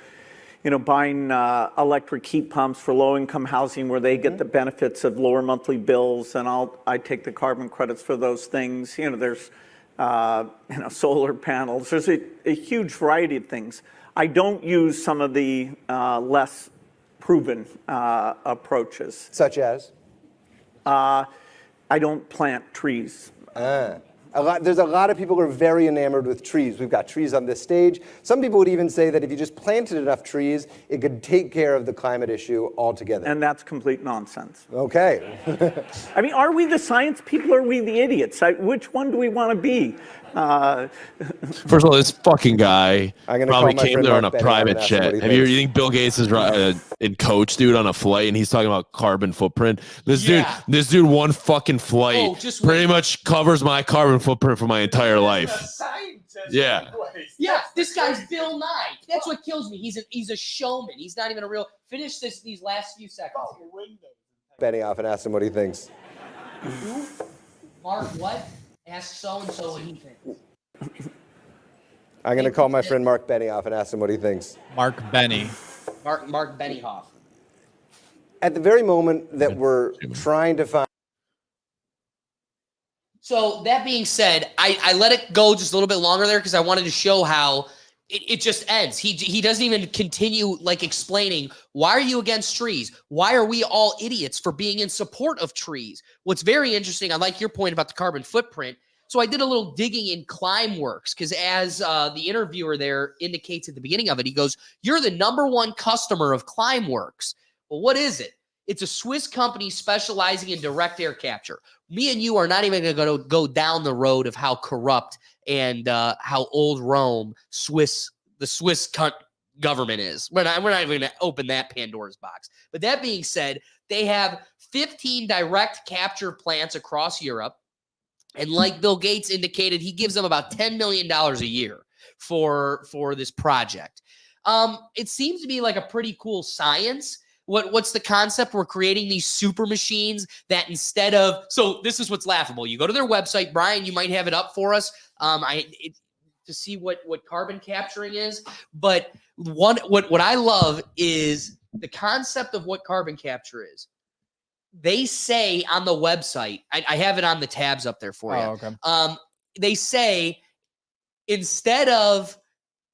Buying electric heat pumps for low-income housing where they get the benefits of lower monthly bills, and I take the carbon credits for those things. There's solar panels. There's a huge variety of things. I don't use some of the less proven approaches. such as. I don't plant trees. There's a lot of people who are very enamored with trees. We've got trees on this stage. Some people would even say that if you just planted enough trees, it could take care of the climate issue altogether. And that's complete nonsense. Okay. I mean, are we the science people or are we the idiots? Which one do we want to be? First of all, this fucking guy probably came there on a private jet. You think Bill Gates is in coach, dude, on a flight, and he's talking about carbon footprint? This dude, one fucking flight pretty much covers my carbon footprint for my entire life. Yeah. Yeah, this guy's Bill Nye. That's what kills me. He's a showman. He's not even a real. Finish these last few seconds. Benioff and ask him what he thinks. Who? Mark, what? Ask so-and-so what he thinks. I'm going to call my friend Mark Benioff and ask him what he thinks. Mark Benny. Mark Benioff. At the very moment that we're trying to find. So that being said, I let it go just a little bit longer there because I wanted to show how it just ends. He doesn't even continue like explaining, why are you against trees? Why are we all idiots for being in support of trees? What's very interesting, I like your point about the carbon footprint. So I did a little digging in Climeworks because as the interviewer there indicates at the beginning of it, he goes, you're the #1 customer of Climeworks. Well, what is it? It's a Swiss company specializing in direct air capture. Me and you are not even going to go down the road of how corrupt and how old Rome, the Swiss government is. We're not even going to open that Pandora's box. But that being said, they have 15 direct capture plants across Europe. And like Bill Gates indicated, he gives them about $10 million a year for this project. It seems to be like a pretty cool science. What's the concept? We're creating these super machines that instead of, so this is what's laughable. You go to their website, Brian, you might have it up for us. To see what carbon capturing is. But what I love is the concept of what carbon capture is. They say on the website, I have it on the tabs up there for you. Okay. They say instead of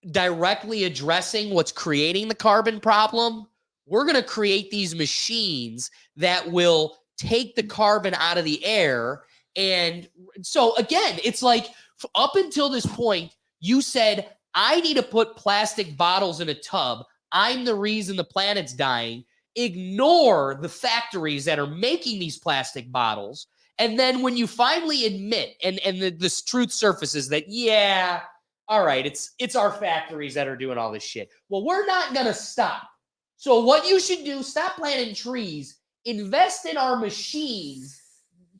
directly addressing what's creating the carbon problem, we're going to create these machines that will take the carbon out of the air. And so again, it's like up until this point, you said, I need to put plastic bottles in a tub. I'm the reason the planet's dying. Ignore the factories that are making these plastic bottles. And then when you finally admit, and this truth surfaces that, yeah, all right, it's our factories that are doing all this shit. Well, we're not going to stop. So what you should do, stop planting trees, invest in our machines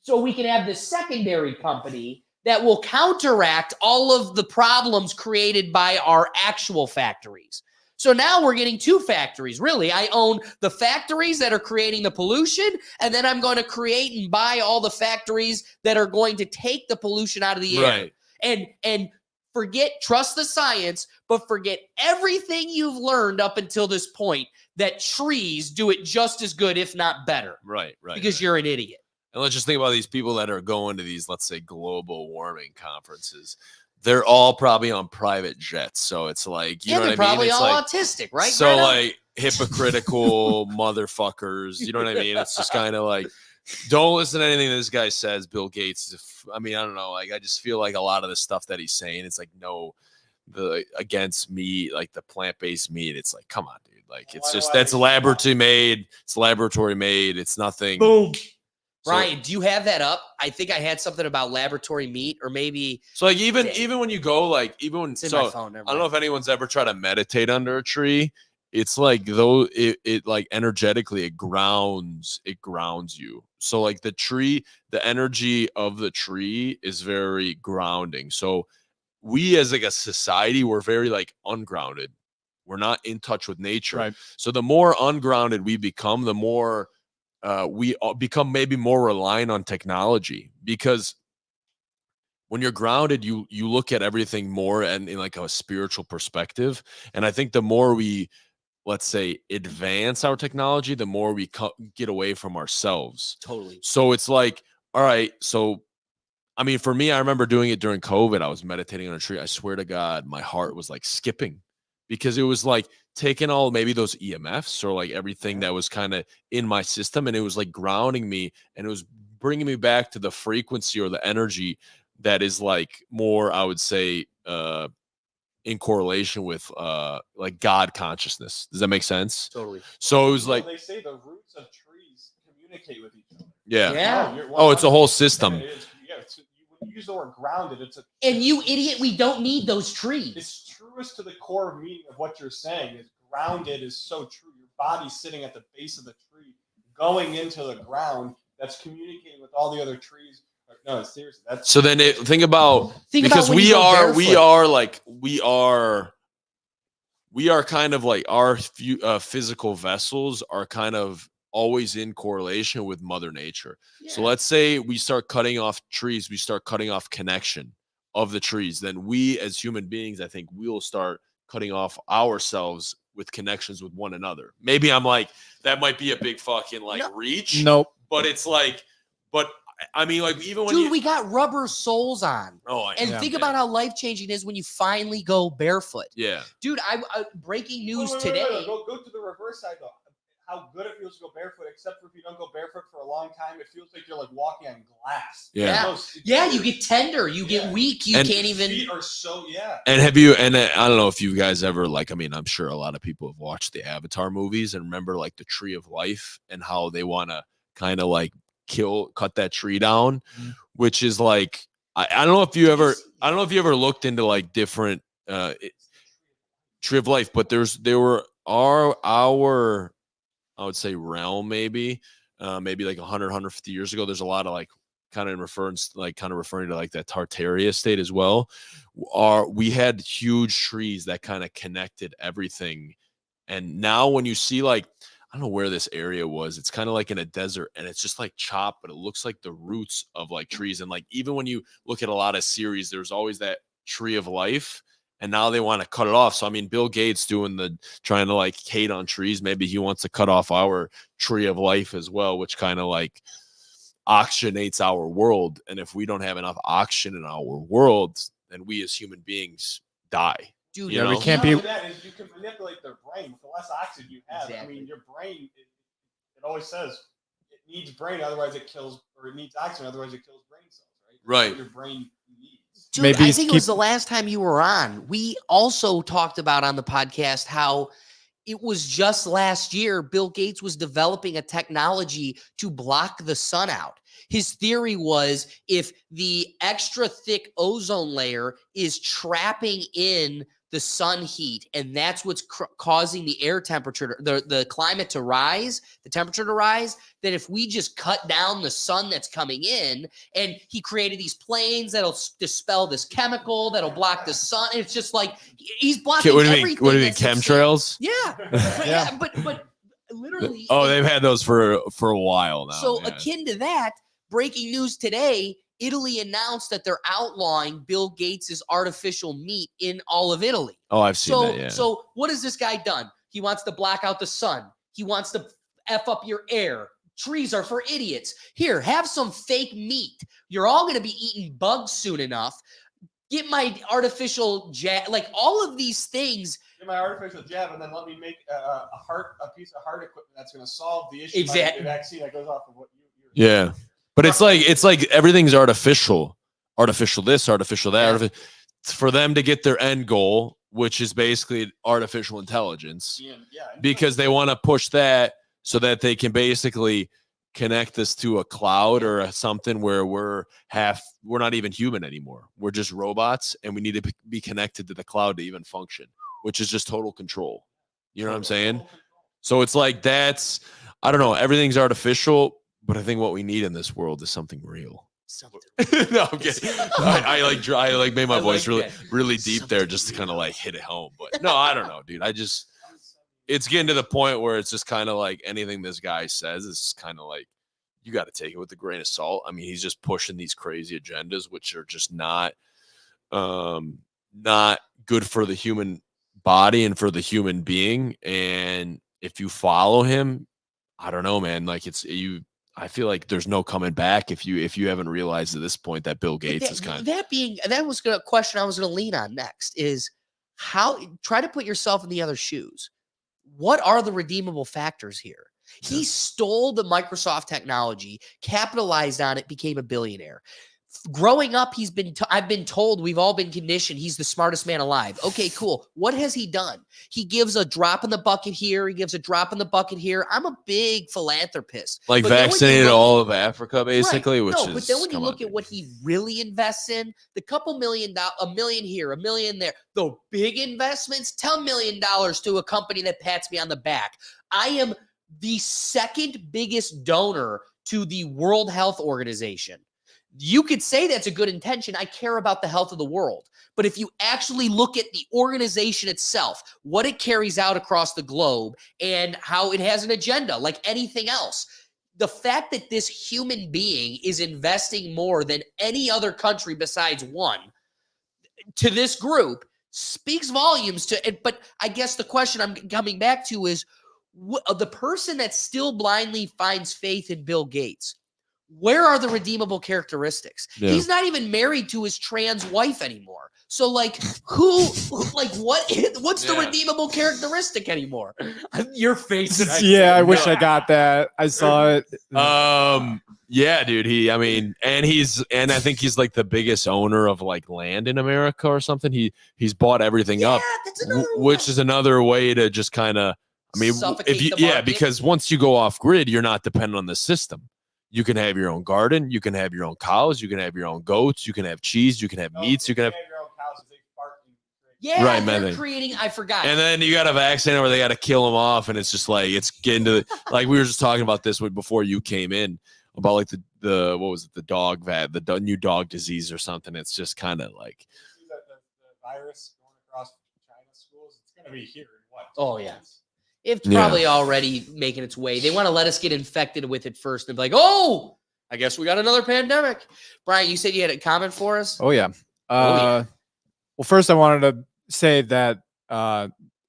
so we can have this secondary company that will counteract all of the problems created by our actual factories. So now we're getting 2 factories. Really, I own the factories that are creating the pollution, and then I'm going to create and buy all the factories that are going to take the pollution out of the air. And trust the science, but forget everything you've learned up until this point that trees do it just as good, if not better. Right. Because you're an idiot. And let's just think about these people that are going to these, let's say, global warming conferences. They're all probably on private jets. So it's like, you know what I mean? They're probably it's all like, autistic, right? So Greta? like hypocritical motherfuckers. You know what I mean? It's just kind of like, don't listen to anything this guy says. Bill Gates. I don't know. Like, I just feel like a lot of the stuff that he's saying, it's like, no, against meat, like the plant-based meat. It's like, come on, dude. Like, it's just, that's laboratory made. It's laboratory made. It's nothing. Boom. Brian, do you have that up? I think I had something about laboratory meat, or maybe. So like even when you go, like even when, It's in so my phone, I don't know if anyone's ever tried to meditate under a tree. It's like though it like energetically it grounds you. So like the tree, the energy of the tree is very grounding. So we as like a society, we're very like ungrounded. We're not in touch with nature. Right. So the more ungrounded we become, the more we become maybe more reliant on technology, because when you're grounded, you look at everything more and in like a spiritual perspective. And I think the more we, let's say, advance our technology, the more we get away from ourselves. Totally. So it's like, all right, so I mean, for me, I remember doing it during COVID. I was meditating on a tree. I swear to God, my heart was like skipping, because it was like taking all maybe those EMFs or like everything that was kind of in my system, and it was like grounding me, and it was bringing me back to the frequency or the energy that is like more, I would say, in correlation with like God consciousness. Does that make sense? Totally. So it was like, they say the roots of trees communicate with each other. yeah. Yeah. Oh, it's a whole system. It is, when you use the word grounded, And you idiot, we don't need those trees. It's truest to the core meaning of what you're saying. Is grounded is so true. Your body's sitting at the base of the tree, going into the ground. That's communicating with all the other trees. No, seriously. That's So then think about because when you go we are kind of like our physical vessels are kind of always in correlation with Mother Nature. Yeah. So let's say we start cutting off trees, we start cutting off connection of the trees, then we as human beings, I think we'll start cutting off ourselves with connections with one another. Maybe I'm like, that might be a big fucking like reach. Nope. But it's like, but I mean, like even when Dude, we got rubber soles on. Oh, and think about how life-changing it is when you finally go barefoot. Yeah. Dude, breaking news Wait, today. Go to the reverse side though. How good it feels to go barefoot, except for if you don't go barefoot for a long time, it feels like you're like walking on glass. Yeah. Yeah, you get tender, you get weak, you can't even. Feet are so And have you? And I don't know if you guys ever like. I mean, I'm sure a lot of people have watched the Avatar movies and remember like the Tree of Life and how they want to kind of like cut that tree down, which is like I don't know if you ever looked into like different Tree of Life, but our I would say realm maybe like 150 years ago. There's a lot of like kind of referring to like that Tartaria state as well. We had huge trees that kind of connected everything. And now when you see like, I don't know where this area was, it's kind of like in a desert and it's just like chopped, but it looks like the roots of like trees. And like, even when you look at a lot of series, there's always that Tree of Life. And now they want to cut it off. So, I mean, Bill Gates trying to like hate on trees. Maybe he wants to cut off our Tree of Life as well, which kind of like oxygenates our world. And if we don't have enough oxygen in our world, then we as human beings die. Dude, yeah, we can't be. That is, you can manipulate their brain with the less oxygen you have. Exactly. I mean, your brain, it always says it needs brain, otherwise it kills, or it needs oxygen, otherwise it kills brain cells, right? Right. What your brain needs. Dude, Maybe I think it was the last time you were on. We also talked about on the podcast how it was just last year Bill Gates was developing a technology to block the sun out. His theory was if the extra thick ozone layer is trapping in the sun heat, and that's what's causing the air temperature, the climate to rise, the temperature to rise, that if we just cut down the sun that's coming in, and he created these planes that'll dispel this chemical, that'll block the sun. It's just like he's blocking everything. What do you mean, chemtrails? Yeah. But literally. Oh, they've had those for a while now. So yeah. akin to that, breaking news today, Italy announced that they're outlawing Bill Gates' artificial meat in all of Italy. Oh, I've seen that, yeah. So what has this guy done? He wants to black out the sun. He wants to F up your air. Trees are for idiots. Here, have some fake meat. You're all going to be eating bugs soon enough. Get my artificial jab. Like all of these things. Get my artificial jab, and then let me make a piece of heart equipment that's going to solve the issue. Exactly. The vaccine that goes off of what you're Yeah. But it's like everything's artificial this, artificial that. Yeah. For them to get their end goal, which is basically artificial intelligence, because they want to push that so that they can basically connect this to a cloud or something where we're not even human anymore. We're just robots, and we need to be connected to the cloud to even function, which is just total control. You know what I'm saying? So it's like I don't know. Everything's artificial. But I think what we need in this world is something real. No, I'm kidding. I made my voice really deep there just to kind of like hit it home. But no, I don't know, dude. It's getting to the point where it's just kind of like anything this guy says is kind of like you got to take it with a grain of salt. I mean, he's just pushing these crazy agendas, which are just not good for the human body and for the human being. And if you follow him, I don't know, man. Like I feel like there's no coming back if you haven't realized at this point that Bill Gates is kind of that was a question I was going to lean on next is try to put yourself in the other shoes. what are the redeemable factors here? He stole the Microsoft technology, capitalized on it, became a billionaire. Growing up, I've been told, we've all been conditioned, he's the smartest man alive. Okay, cool. What has he done? He gives a drop in the bucket here. He gives a drop in the bucket here. I'm a big philanthropist. Like But then when you vaccinated look- all of Africa, basically. Right. Which No, is, but then when you come look on, at dude. what he really invests in, the couple $1 million, $1 million here, $1 million there, the big investments, $10 million to a company that pats me on the back. I am the second biggest donor to the World Health Organization. You could say that's a good intention. I care about the health of the world. But if you actually look at the organization itself, what it carries out across the globe, and how it has an agenda like anything else, the fact that this human being is investing more than any other country besides one to this group speaks volumes to it. But I guess the question I'm coming back to is the person that still blindly finds faith in Bill Gates. Where are the redeemable characteristics? Yeah. He's not even married to his trans wife anymore. So like what's the redeemable characteristic anymore? Your face. Yeah, I wish I got that. I saw it. Yeah, dude. And I think he's like the biggest owner of like land in America or something. He's bought everything up, that's another which is another way to just kind of, suffocate the market. because once you go off grid, you're not dependent on the system. You can have your own garden. You can have your own cows. You can have your own goats. You can have cheese. You can have meats. You can have your own cows. They fart and Yeah, Right, they're methane. creating. I forgot. And then you got a vaccine where they got to kill them off, and it's just like it's getting to like we were just talking about this before you came in about like the what was it, the dog new dog disease or something. It's just kind of like see the virus going across China schools. It's going to be here in what? Oh, yeah. months? It's Yeah. probably already making its way. They want to let us get infected with it first and be like, oh, I guess we got another pandemic. Brian, you said you had a comment for us? Oh yeah. yeah. Well, first I wanted to say that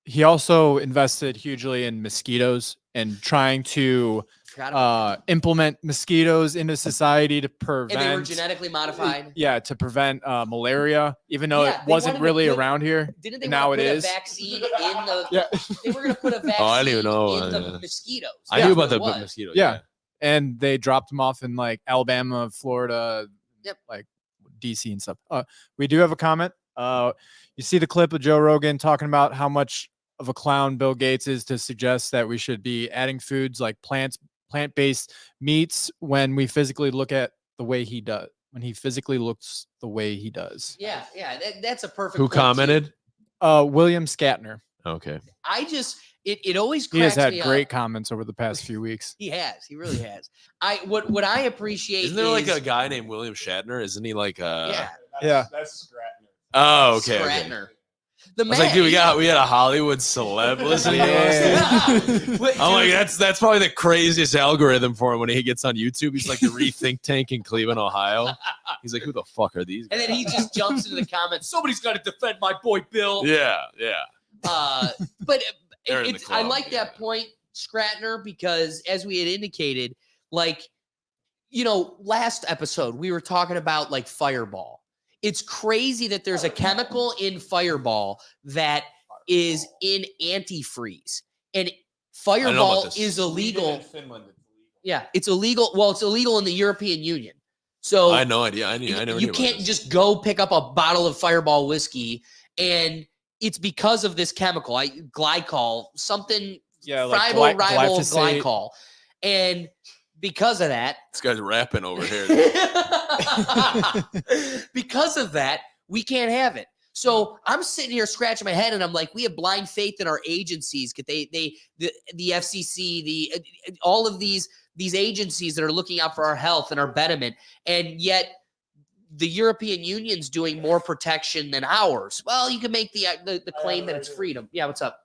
he also invested hugely in mosquitoes and trying to Forgot about implement mosquitoes into society to that. And they were prevent. genetically modified. Yeah, to prevent malaria, even though Yeah, it they wasn't wanted to really put- around here. Didn't they Now want it to put is. a vaccine in the? Yeah. They were going to put a vaccine I didn't even know, in the yeah. mosquitoes. I That's knew what about it the was. mosquito. Yeah. And they dropped them off in like Alabama, Florida, Yep. like DC and stuff. We do have a comment. You see the clip of Joe Rogan talking about how much of a clown Bill Gates is to suggest that we should be adding foods like plant-based meats when we physically look at the way he does. When he physically looks the way he does. Yeah, that's a perfect. Who point, too. commented? William Shatner. Okay. I just it always He has cracks had me great up. comments over the past few weeks. He has. He really has. What I appreciate Isn't there like is a guy named William Shatner? Isn't he like yeah, That's Scratner. Oh, okay. okay. Scratner. The I was like, dude, we man- had a Hollywood celeb listening to us. Wait, I'm like, dude, that's probably the craziest algorithm for him when he gets on YouTube. He's like the Rethink Tank in Cleveland, Ohio. He's like, who the fuck are these and guys? then he just jumps into the comments. Somebody's got to defend my boy Bill. Yeah. But They're in the I club, like that point, Scratner, because as we had indicated, like, last episode we were talking about like Fireball. It's crazy that there's a chemical in Fireball that is in antifreeze, and Fireball this. is illegal. In Finland, it's illegal. Yeah, it's illegal. Well, it's illegal in the European Union. So I had no idea. I never you knew can't about this. just go pick up a bottle of Fireball whiskey, and it's because of this chemical, glycol, something Yeah, like rival glyphosate. glycol, and because of that, This guy's rapping over here. because of that, we can't have it. So I'm sitting here scratching my head, and I'm like, we have blind faith in our agencies. The FCC, all of these agencies that are looking out for our health and our betterment, and yet the European Union's doing more protection than ours. Well, you can make the claim that it's freedom. Yeah, what's up?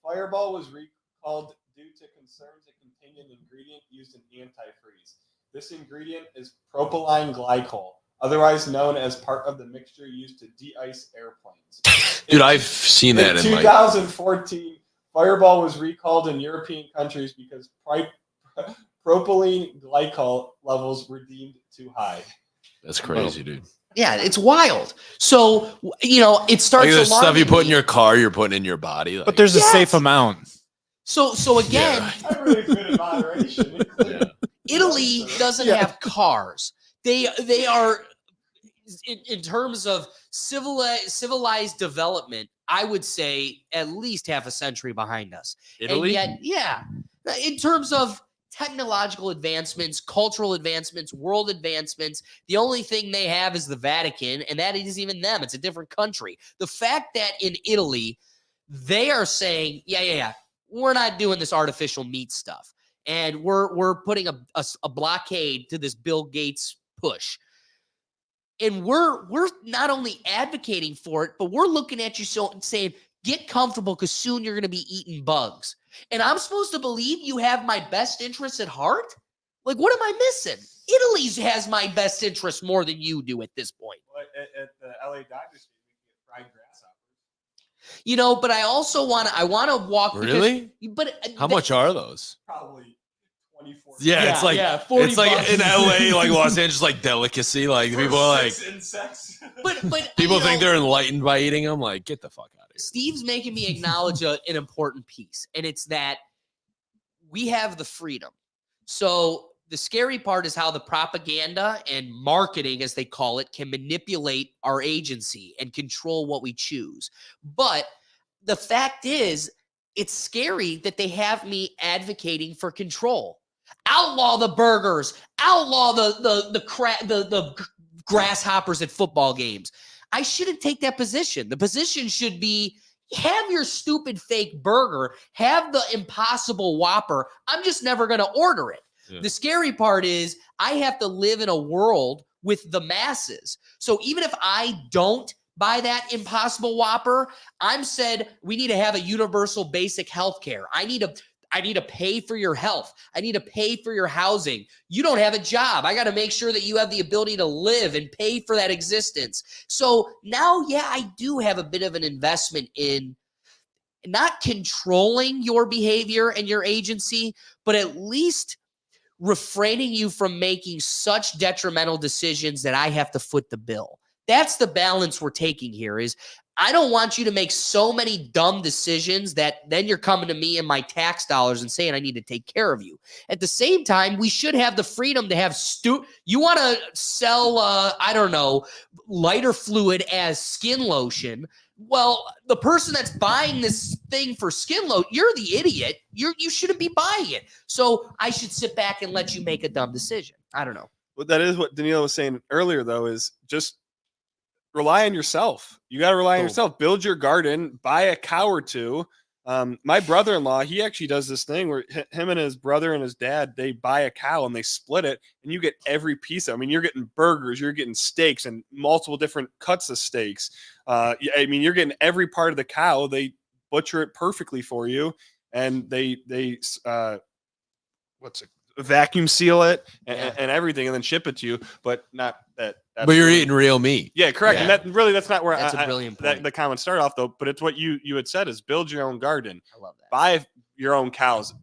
Fireball was recalled due to concerns it contained an ingredient used in antifreeze. This ingredient is propylene glycol, otherwise known as part of the mixture used to de-ice airplanes. Dude, I've seen that In in like 2014, Fireball was recalled in European countries because propylene glycol levels were deemed too high. that's crazy, dude. Yeah, it's wild. So, you know, it starts Like the stuff you alarming put in me. your car, you're putting in your body. Like, But there's a Yes. safe amount. So again, Everything's good in moderation. Italy doesn't have cars. They are in terms of civilized development, I would say at least half a century behind us. Italy? And yet, yeah, in terms of technological advancements, cultural advancements, world advancements, the only thing they have is the Vatican, and that isn't even them. It's a different country. The fact that in Italy, they are saying, yeah, we're not doing this artificial meat stuff. And we're putting a blockade to this Bill Gates push. And we're not only advocating for it, but we're looking at you saying, get comfortable because soon you're going to be eating bugs. And I'm supposed to believe you have my best interests at heart? Like, what am I missing? Italy has my best interests more than you do at this point. Well, at the LA Dodgers, we can get fried grasshoppers. You know, but I also want to walk. Really? But How much are those? Probably 24. Yeah, it's like 40 it's like bucks. in LA, like Los Angeles, like delicacy. Like people are like insects. But people you think know, they're enlightened by eating them. Like, get the fuck out of here. Steve's making me acknowledge an important piece, and it's that we have the freedom. So the scary part is how the propaganda and marketing, as they call it, can manipulate our agency and control what we choose. But the fact is, it's scary that they have me advocating for control. Outlaw the burgers, outlaw the grasshoppers at football games. I shouldn't take that position. The position should be, have your stupid fake burger, have the Impossible Whopper. I'm just never going to order it. Yeah. The scary part is I have to live in a world with the masses. So even if I don't buy that Impossible Whopper, I'm said we need to have a universal basic health care. I need to pay for your health. I need to pay for your housing. You don't have a job. I got to make sure that you have the ability to live and pay for that existence. So now, yeah, I do have a bit of an investment in not controlling your behavior and your agency, but at least refraining you from making such detrimental decisions that I have to foot the bill. That's the balance we're taking here is I don't want you to make so many dumb decisions that then you're coming to me and my tax dollars and saying I need to take care of you. At the same time, we should have the freedom to have you want to sell, I don't know, lighter fluid as skin lotion. Well, the person that's buying this thing for skin lotion, you're the idiot. You shouldn't be buying it. So I should sit back and let you make a dumb decision. I don't know. Well, that is what Danilo was saying earlier, though, is just rely on yourself. You got to rely on yourself. Build your garden, buy a cow or two. My brother-in-law, he actually does this thing where him and his brother and his dad, they buy a cow and they split it and you get every piece of it. I mean, you're getting burgers, you're getting steaks and multiple different cuts of steaks. I mean, you're getting every part of the cow. They butcher it perfectly for you and they vacuum seal it and everything and then ship it to you, but not that. But you're eating real meat. Yeah, correct. Yeah. And that's not where that's a brilliant point. The comment started off though, but it's what you had said is build your own garden. I love that. Buy your own cows.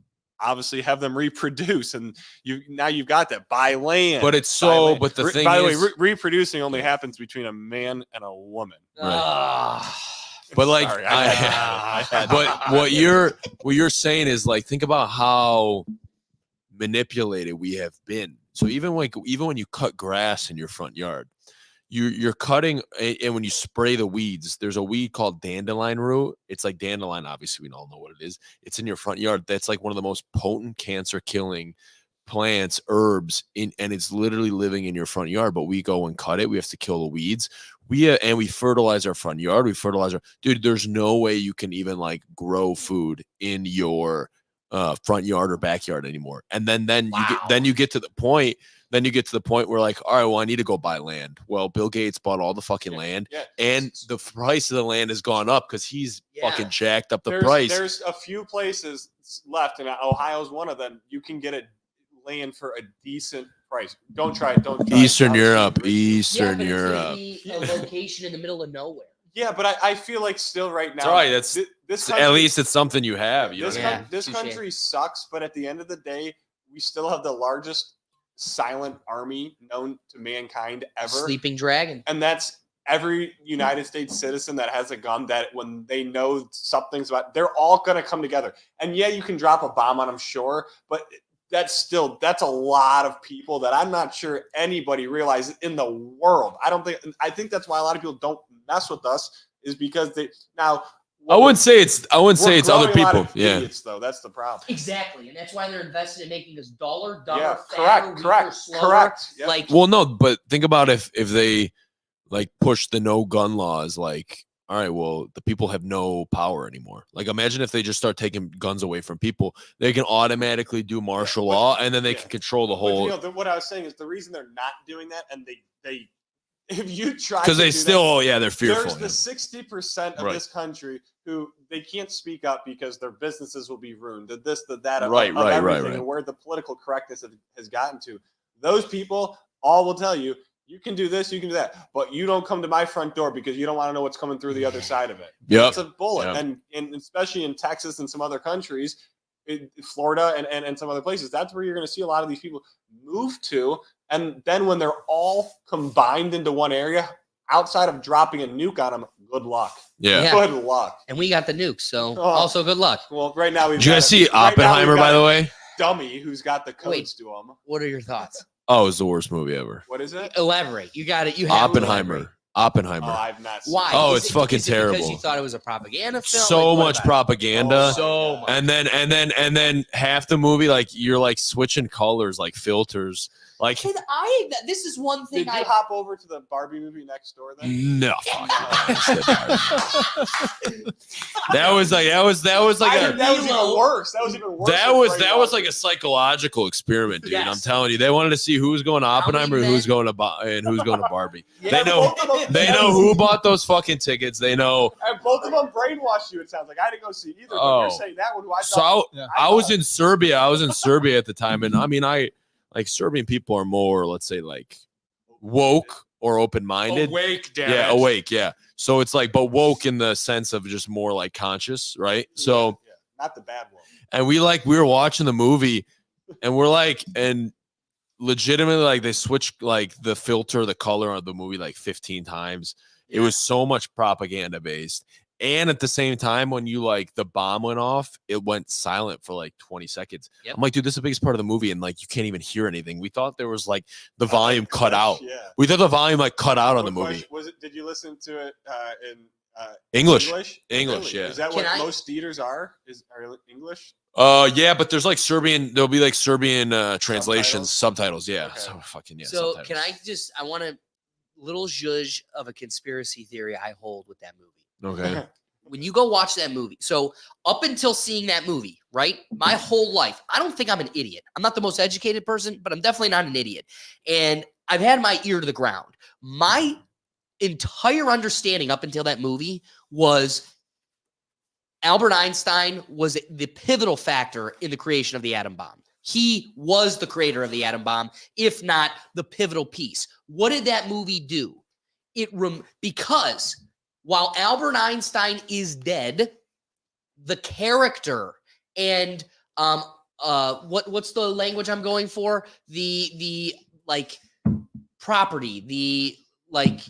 Obviously have them reproduce and you've got that. Buy land. But it's but the thing by the is, way, reproducing only happens between a man and a woman. Right. But like but what you're saying is like think about how manipulated we have been. So even when you cut grass in your front yard, you're cutting, and when you spray the weeds, there's a weed called dandelion root. It's like dandelion, obviously we all know what it is. It's in your front yard. That's like one of the most potent cancer killing plants, herbs and it's literally living in your front yard. But we go and cut it. We have to kill the weeds. And we fertilize our front yard. Dude, there's no way you can even like grow food in your front yard or backyard anymore. And then you get to the point where like, all right, well, I need to go buy land. Well, Bill Gates bought all the fucking land and the price of the land has gone up because he's fucking jacked up the price. There's a few places left and Ohio's one of them. You can get a land for a decent price. Don't try it. Eastern Europe. It's maybe a location in the middle of nowhere. Yeah, but I feel like still right now. Sorry, this country, at least it's something you have. This country sucks, but at the end of the day, we still have the largest silent army known to mankind ever. Sleeping dragon. And that's every United States citizen that has a gun, that when they know something's about, they're all going to come together. And yeah, you can drop a bomb on them, sure, but that's a lot of people that I'm not sure anybody realizes in the world. I think that's why a lot of people don't mess with us, is because I wouldn't say it's other people. Yeah. Idiots, though. That's the problem. Exactly. And that's why they're invested in making us dumber, Yeah, fatter, weaker, slower. correct. Yep. Like, Well, no, but think about if they like push the no gun laws, like, all right, well, the people have no power anymore. Like, imagine if they just start taking guns away from people, they can automatically do martial law, and then they can control the whole. What I was saying is the reason they're not doing that, and they if you try, because they still, they're fearful. There's the 60% of this country who they can't speak up because their businesses will be ruined. That, right. And where the political correctness has gotten to, those people all will tell you, you can do this, you can do that, but you don't come to my front door because you don't want to know what's coming through the other side of it. Yeah, it's a bullet. Yep. And especially in Texas and some other countries, Florida and some other places, that's where you're going to see a lot of these people move to. And then when they're all combined into one area, outside of dropping a nuke on them, good luck. Yeah. Good luck. And we got the nukes, so also good luck. Well, right now Did you guys see Oppenheimer, by the way? Dummy who's got the codes to him. What are your thoughts? Oh, it's the worst movie ever. What is it? Elaborate. You got it. You have Oppenheimer. Oh, I've not seen Why? Oh, Is it's it, fucking is it terrible. Because you thought it was a propaganda film. So much propaganda. So much. And then half the movie, like, you're like switching colors, like filters. Like, this is one thing. Did you hop over to the Barbie movie next door then? No. That was like that was even worse. That was even worse. That was like a psychological experiment, dude. Yes. I'm telling you, they wanted to see who's going to Oppenheimer and who's going to Barbie. They know who bought those fucking tickets. They know. And both of them brainwashed you. It sounds like I didn't go see either. But you're saying that one. I was in Serbia. I was in Serbia at the time, and I mean, like Serbian people are more, let's say, like woke or open-minded. Awake, damn yeah, awake, yeah. So it's like, but woke in the sense of just more like conscious, right? So not the bad one. And we were watching the movie, and we're like, and legitimately, like, they switched like the filter, the color of the movie like 15 times. It was so much propaganda based. And at the same time, when the bomb went off, it went silent for like 20 seconds. Yep. I'm like, dude, this is the biggest part of the movie. And like, you can't even hear anything. We thought there was like the volume cut out. Yeah. We thought the volume like cut out on the movie. Did you listen to it in English? English, yeah. Is that what most theaters are English? Yeah, but there's like there'll be like Serbian translations, subtitles. Yeah. Okay. So fucking yeah. So subtitles. I want a little zhuzh of a conspiracy theory I hold with that movie. Okay. When you go watch that movie, so up until seeing that movie, right? My whole life, I don't think I'm an idiot. I'm not the most educated person, but I'm definitely not an idiot. And I've had my ear to the ground. My entire understanding up until that movie was Albert Einstein was the pivotal factor in the creation of the atom bomb. He was the creator of the atom bomb, if not the pivotal piece. What did that movie do? Because while Albert Einstein is dead, the character and what's the language I'm going for? The like property, the like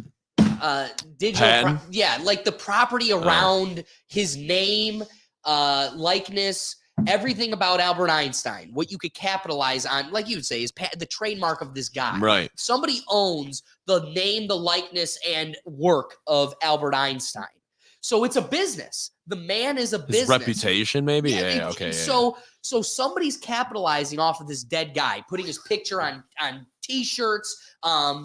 digital like the property around his name, likeness, everything about Albert Einstein, what you could capitalize on, like you would say, is the trademark of this guy. Right. Somebody owns the name, the likeness, and work of Albert Einstein. So it's a business. The man is a business. His reputation, maybe? Yeah, okay. So somebody's capitalizing off of this dead guy, putting his picture on T-shirts,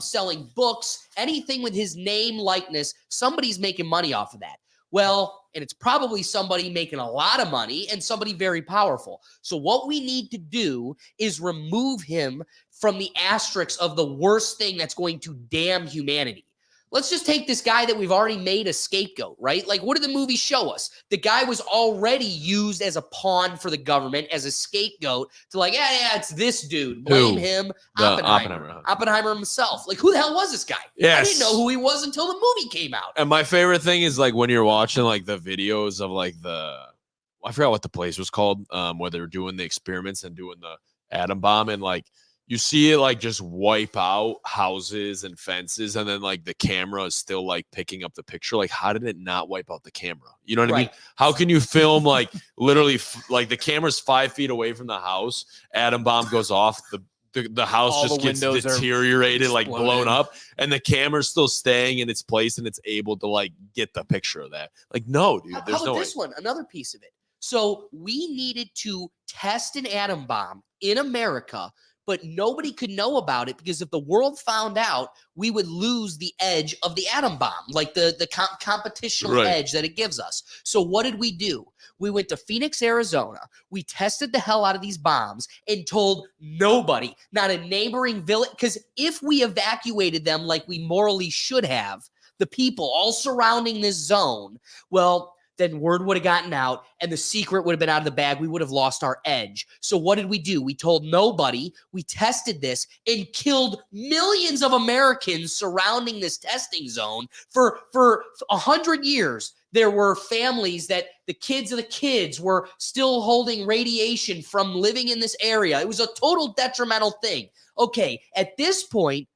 selling books, anything with his name, likeness. Somebody's making money off of that. Well, and it's probably somebody making a lot of money and somebody very powerful. So what we need to do is remove him from the asterisk of the worst thing that's going to damn humanity. Let's just take this guy that we've already made a scapegoat, right? Like, what did the movie show us? The guy was already used as a pawn for the government, as a scapegoat to like, yeah, it's this dude. Blame him. Oppenheimer himself. Like, who the hell was this guy? Yes. I didn't know who he was until the movie came out. And my favorite thing is like when you're watching like the videos of like I forgot what the place was called, where they were doing the experiments and doing the atom bomb, and like you see it like just wipe out houses and fences, and then like the camera is still like picking up the picture. Like, how did it not wipe out the camera? You know what I mean? How can you film like literally like the camera's 5 feet away from the house, atom bomb goes off, the house All just the gets windows are deteriorated, like blown exploded. up, and the camera's still staying in its place, and it's able to like get the picture of that. Like, no, dude, How there's about no way. this one? Another piece of it. So we needed to test an atom bomb in America, but nobody could know about it because if the world found out, we would lose the edge of the atom bomb, like the competitional Right. edge that it gives us. So what did we do? We went to Phoenix, Arizona. We tested the hell out of these bombs and told nobody, not a neighboring village, because if we evacuated them like we morally should have, the people all surrounding this zone, well, then word would have gotten out and the secret would have been out of the bag. We would have lost our edge. So what did we do? We told nobody. We tested this and killed millions of Americans surrounding this testing zone. For 100 years, there were families that the kids of the kids were still holding radiation from living in this area. It was a total detrimental thing. Okay, at this point,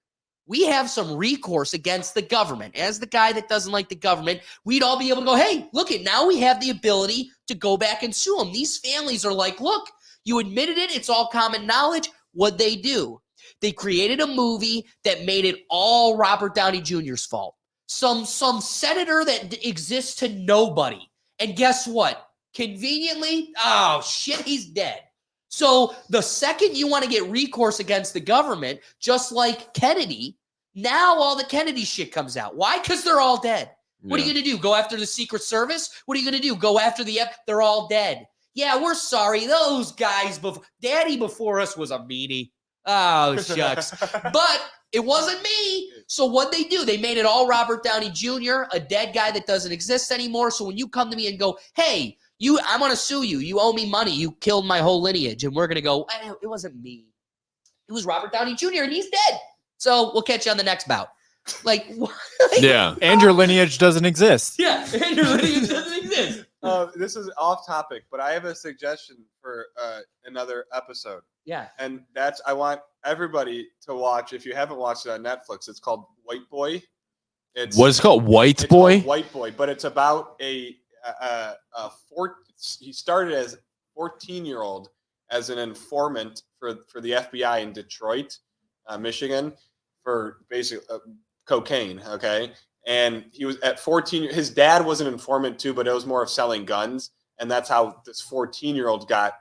we have some recourse against the government. As the guy that doesn't like the government, we'd all be able to go, hey, look it, now we have the ability to go back and sue them. These families are like, look, you admitted it. It's all common knowledge. What'd they do? They created a movie that made it all Robert Downey Jr.'s fault. Some senator that exists to nobody. And guess what? Conveniently, oh, shit, he's dead. So the second you want to get recourse against the government, just like Kennedy, now all the Kennedy shit comes out. Why? Because they're all dead. What are you going to do? Go after the Secret Service? What are you going to do? Go after the F? They're all dead. Yeah, we're sorry. Those guys, Daddy before us was a meanie. Oh, shucks. But it wasn't me. So what'd they do? They made it all Robert Downey Jr., a dead guy that doesn't exist anymore. So when you come to me and go, hey, I'm going to sue you. You owe me money. You killed my whole lineage. And we're going to go, it wasn't me. It was Robert Downey Jr. and he's dead. So we'll catch you on the next bout. Like, what? Yeah. And your lineage doesn't exist. Yeah, and your lineage doesn't exist. This is off topic, but I have a suggestion for another episode. Yeah. And I want everybody to watch. If you haven't watched it on Netflix, it's called White Boy. What is it called? White It's Boy? called White Boy, but it's about he started as a 14-year-old as an informant for the FBI in Detroit, Michigan, for basically cocaine. Okay. And he was at 14. His dad was an informant too, but it was more of selling guns. And that's how this 14-year-old got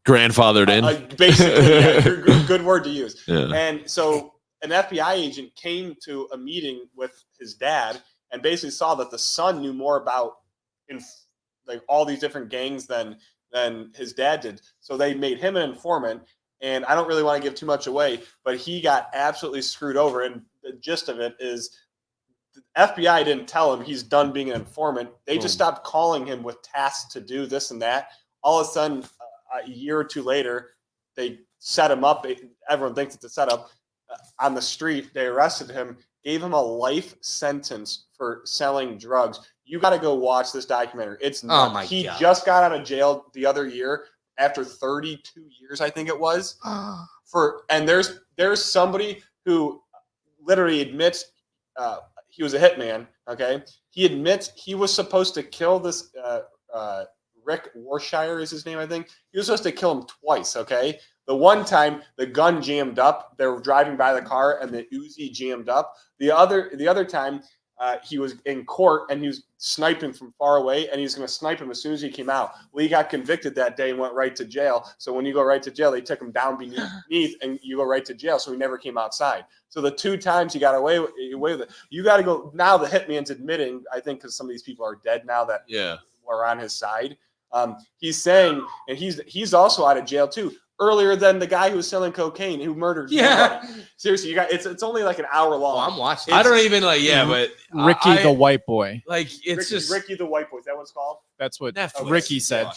Grandfathered in. Basically, yeah, good word to use. Yeah. And so an FBI agent came to a meeting with his dad and basically saw that the son knew more about like all these different gangs than his dad did. So they made him an informant. And I don't really want to give too much away, but he got absolutely screwed over. And the gist of it is the FBI didn't tell him he's done being an informant. They just stopped calling him with tasks to do this and that. All of a sudden, a year or two later, they set him up. Everyone thinks it's a setup. On the street, they arrested him, gave him a life sentence for selling drugs. You got to go watch this documentary. It's nuts. Oh my He God. just got out of jail the other year after 32 years, I think it was. And there's somebody who literally admits he was a hitman. Okay, he admits he was supposed to kill this Rick Warshire is his name, I think. He was supposed to kill him twice. Okay, the one time the gun jammed up. They were driving by the car and the Uzi jammed up. The other time he was in court and he was sniping from far away and he was going to snipe him as soon as he came out. Well, he got convicted that day and went right to jail. So when you go right to jail, they took him down beneath and you go right to jail. So he never came outside. So the two times he got away with it, you got to go. Now the hitman's admitting, I think, because some of these people are dead now that were on his side. He's saying, and he's also out of jail too. Earlier than the guy who was selling cocaine, who murdered. Somebody. Seriously, you got it's only like an hour long. Oh, I'm watching. I don't even like. Yeah, but Ricky the White Boy. Like it's just Ricky the White Boy. Is that what it's called? That's what Netflix. Ricky said.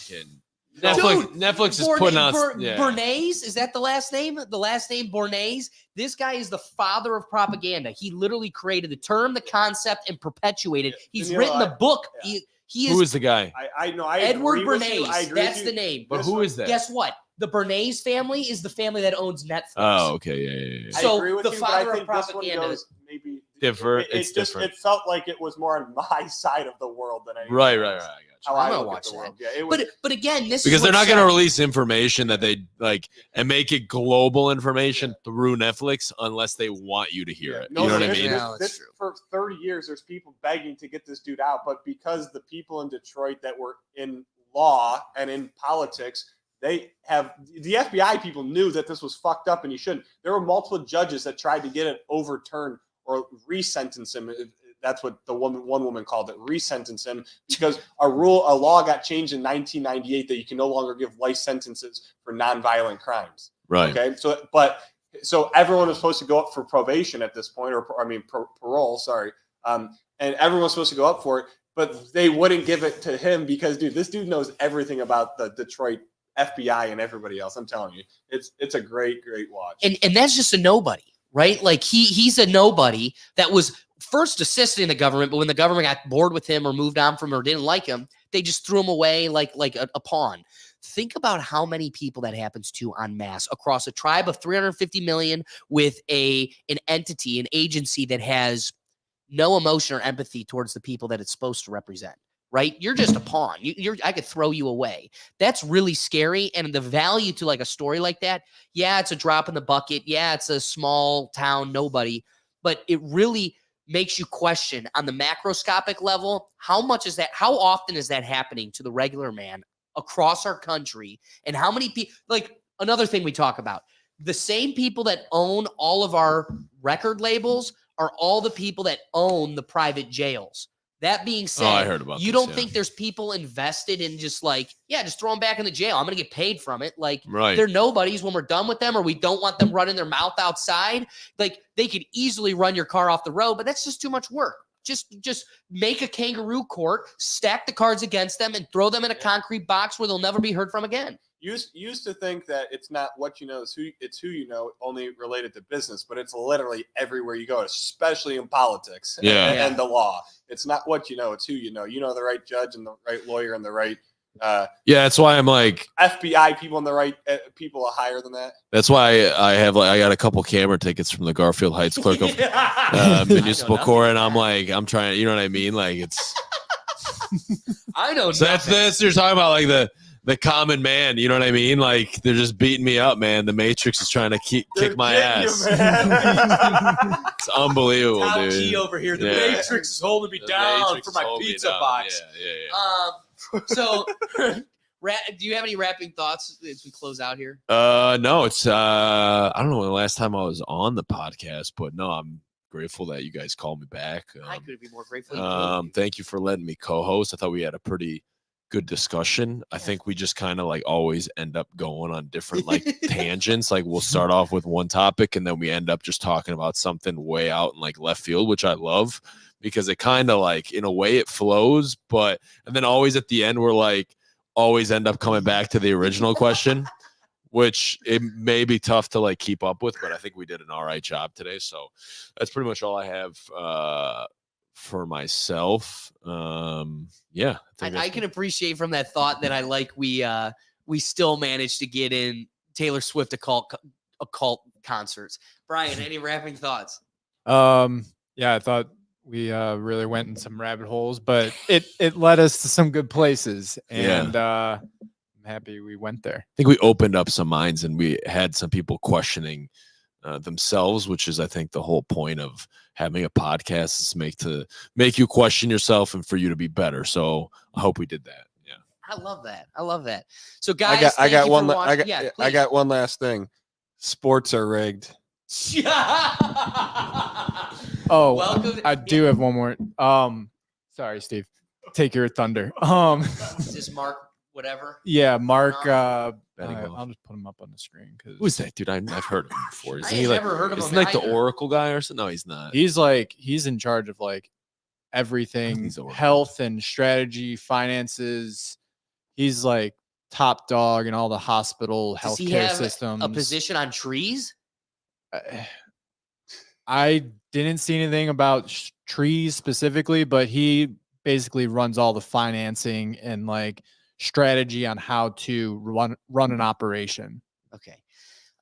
Netflix is putting out. Bernays, is that the last name? The last name Bernays. This guy is the father of propaganda. He literally created the term, the concept, and perpetuated. He's written the book. Yeah. He is. Who is the guy? I know. I Edward agree with you. Bernays. I agree That's with you. the name. But who is that? Guess what? The Bernays family is the family that owns Netflix. Oh, okay, yeah. So I agree with the you, but father I of think this one propaganda goes maybe Different. It's just different. it felt like it was more on my side of the world than anything Right. else. I got you. How I'm I gonna look watch at the that. world. Yeah, it was. But again, this Because is they're not what's going to sad. release information that they like and make it global information through Netflix unless they want you to hear it. No, You know what this- I mean? Yeah, that's this- true. For 30 years, there's people begging to get this dude out, but because the people in Detroit that were in law and in politics, the FBI people knew that this was fucked up and you shouldn't. There were multiple judges that tried to get it overturned or resentence him. That's what one woman called it, resentence him, because a law got changed in 1998 that you can no longer give life sentences for nonviolent crimes. Right. Okay. So everyone was supposed to go up for probation at this point, parole. Sorry. And everyone was supposed to go up for it, but they wouldn't give it to him because, dude, this dude knows everything about the Detroit FBI and everybody else. I'm telling you, it's a great watch. And that's just a nobody, right? Like he's a nobody that was first assisting the government, but when the government got bored with him or moved on from him or didn't like him, they just threw him away like a pawn. Think about how many people that happens to en masse across a tribe of 350 million with an entity, an agency that has no emotion or empathy towards the people that it's supposed to represent. Right? You're just a pawn. I could throw you away. That's really scary. And the value to like a story like that, yeah, it's a drop in the bucket. Yeah, it's a small town, nobody. But it really makes you question on the macroscopic level, how much is that? How often is that happening to the regular man across our country? And how many people, like another thing we talk about, the same people that own all of our record labels are all the people that own the private jails. That being said, I heard about you this, don't think there's people invested in just like, yeah, just throw them back in the jail. I'm going to get paid from it. Like Right. they're nobodies when we're done with them, or we don't want them running their mouth outside. Like they could easily run your car off the road, but that's just too much work. Just make a kangaroo court, stack the cards against them, and throw them in a concrete box where they'll never be heard from again. Used to think that it's not what you know, it's who you know, only related to business, but it's literally everywhere you go, especially in politics and the law. It's not what you know, it's who you know. You know the right judge and the right lawyer and the right that's why I'm like FBI people and the right people are higher than that. that's why I got a couple camera tickets from the Garfield Heights clerk of municipal court, and I'm trying, you know what I mean? Like it's I know. so that's this you're talking about, like the common man, you know what I mean? Like they're just beating me up, man. The Matrix is trying to kick my ass. It's unbelievable, Top dude. key over here. The Yeah. Matrix is holding me The down Matrix for is my holding me pizza down. box. Yeah. So, do you have any wrapping thoughts as we close out here? No, it's I don't know when the last time I was on the podcast, but no, I'm grateful that you guys called me back. I couldn't be more grateful. Thank you for letting me co-host. I thought we had a pretty good discussion. I think we just kind of like always end up going on different like tangents. Like we'll start off with one topic and then we end up just talking about something way out in like left field, which I love because it kind of like in a way it flows, but and then always at the end we're like always end up coming back to the original question, which it may be tough to like keep up with, but I think we did an all right job today. So that's pretty much all I have for myself. Yeah, I can appreciate from that thought that I like we still managed to get in Taylor Swift occult concerts. Brian, any wrapping thoughts? Yeah, I thought we really went in some rabbit holes, but it led us to some good places, and I'm happy we went there. I think we opened up some minds and we had some people questioning themselves, which is I think the whole point of having a podcast is make you question yourself and for you to be better. So I hope we did that. Yeah, I love that. So guys, I got one. I got one last thing. Sports are rigged. Oh, Welcome. I do have one more. Sorry, Steve. Take your thunder. Is this Mark whatever? Yeah, Mark. Betting I'll just put him up on the screen because who's that dude? I've heard of him before. Isn't I he ain't like, never heard of isn't him like the either. Oracle guy or something? No, he's not. he's in charge of like everything, He's over. health and strategy, finances. He's like top dog in all the hospital Does he healthcare have systems. a position on trees? I didn't see anything about trees specifically, but he basically runs all the financing and like strategy on how to run an operation. Okay.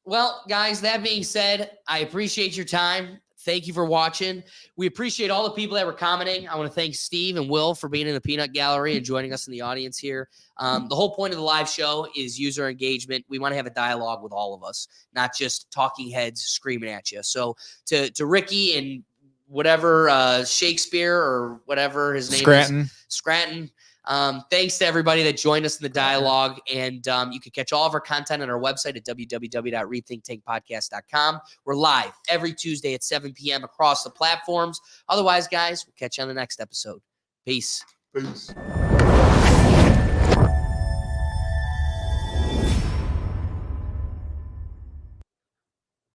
Well, guys, that being said, I appreciate your time. Thank you for watching. We appreciate all the people that were commenting. I want to thank Steve and Will for being in the peanut gallery and joining us in the audience here. The whole point of the live show is user engagement. We want to have a dialogue with all of us, not just talking heads screaming at you. So to Ricky and whatever Shakespeare or whatever his name is, Scranton. Thanks to everybody that joined us in the dialogue. And you can catch all of our content on our website at www.rethinktankpodcast.com. We're live every Tuesday at 7 p.m. across the platforms. Otherwise, guys, we'll catch you on the next episode. Peace. Peace.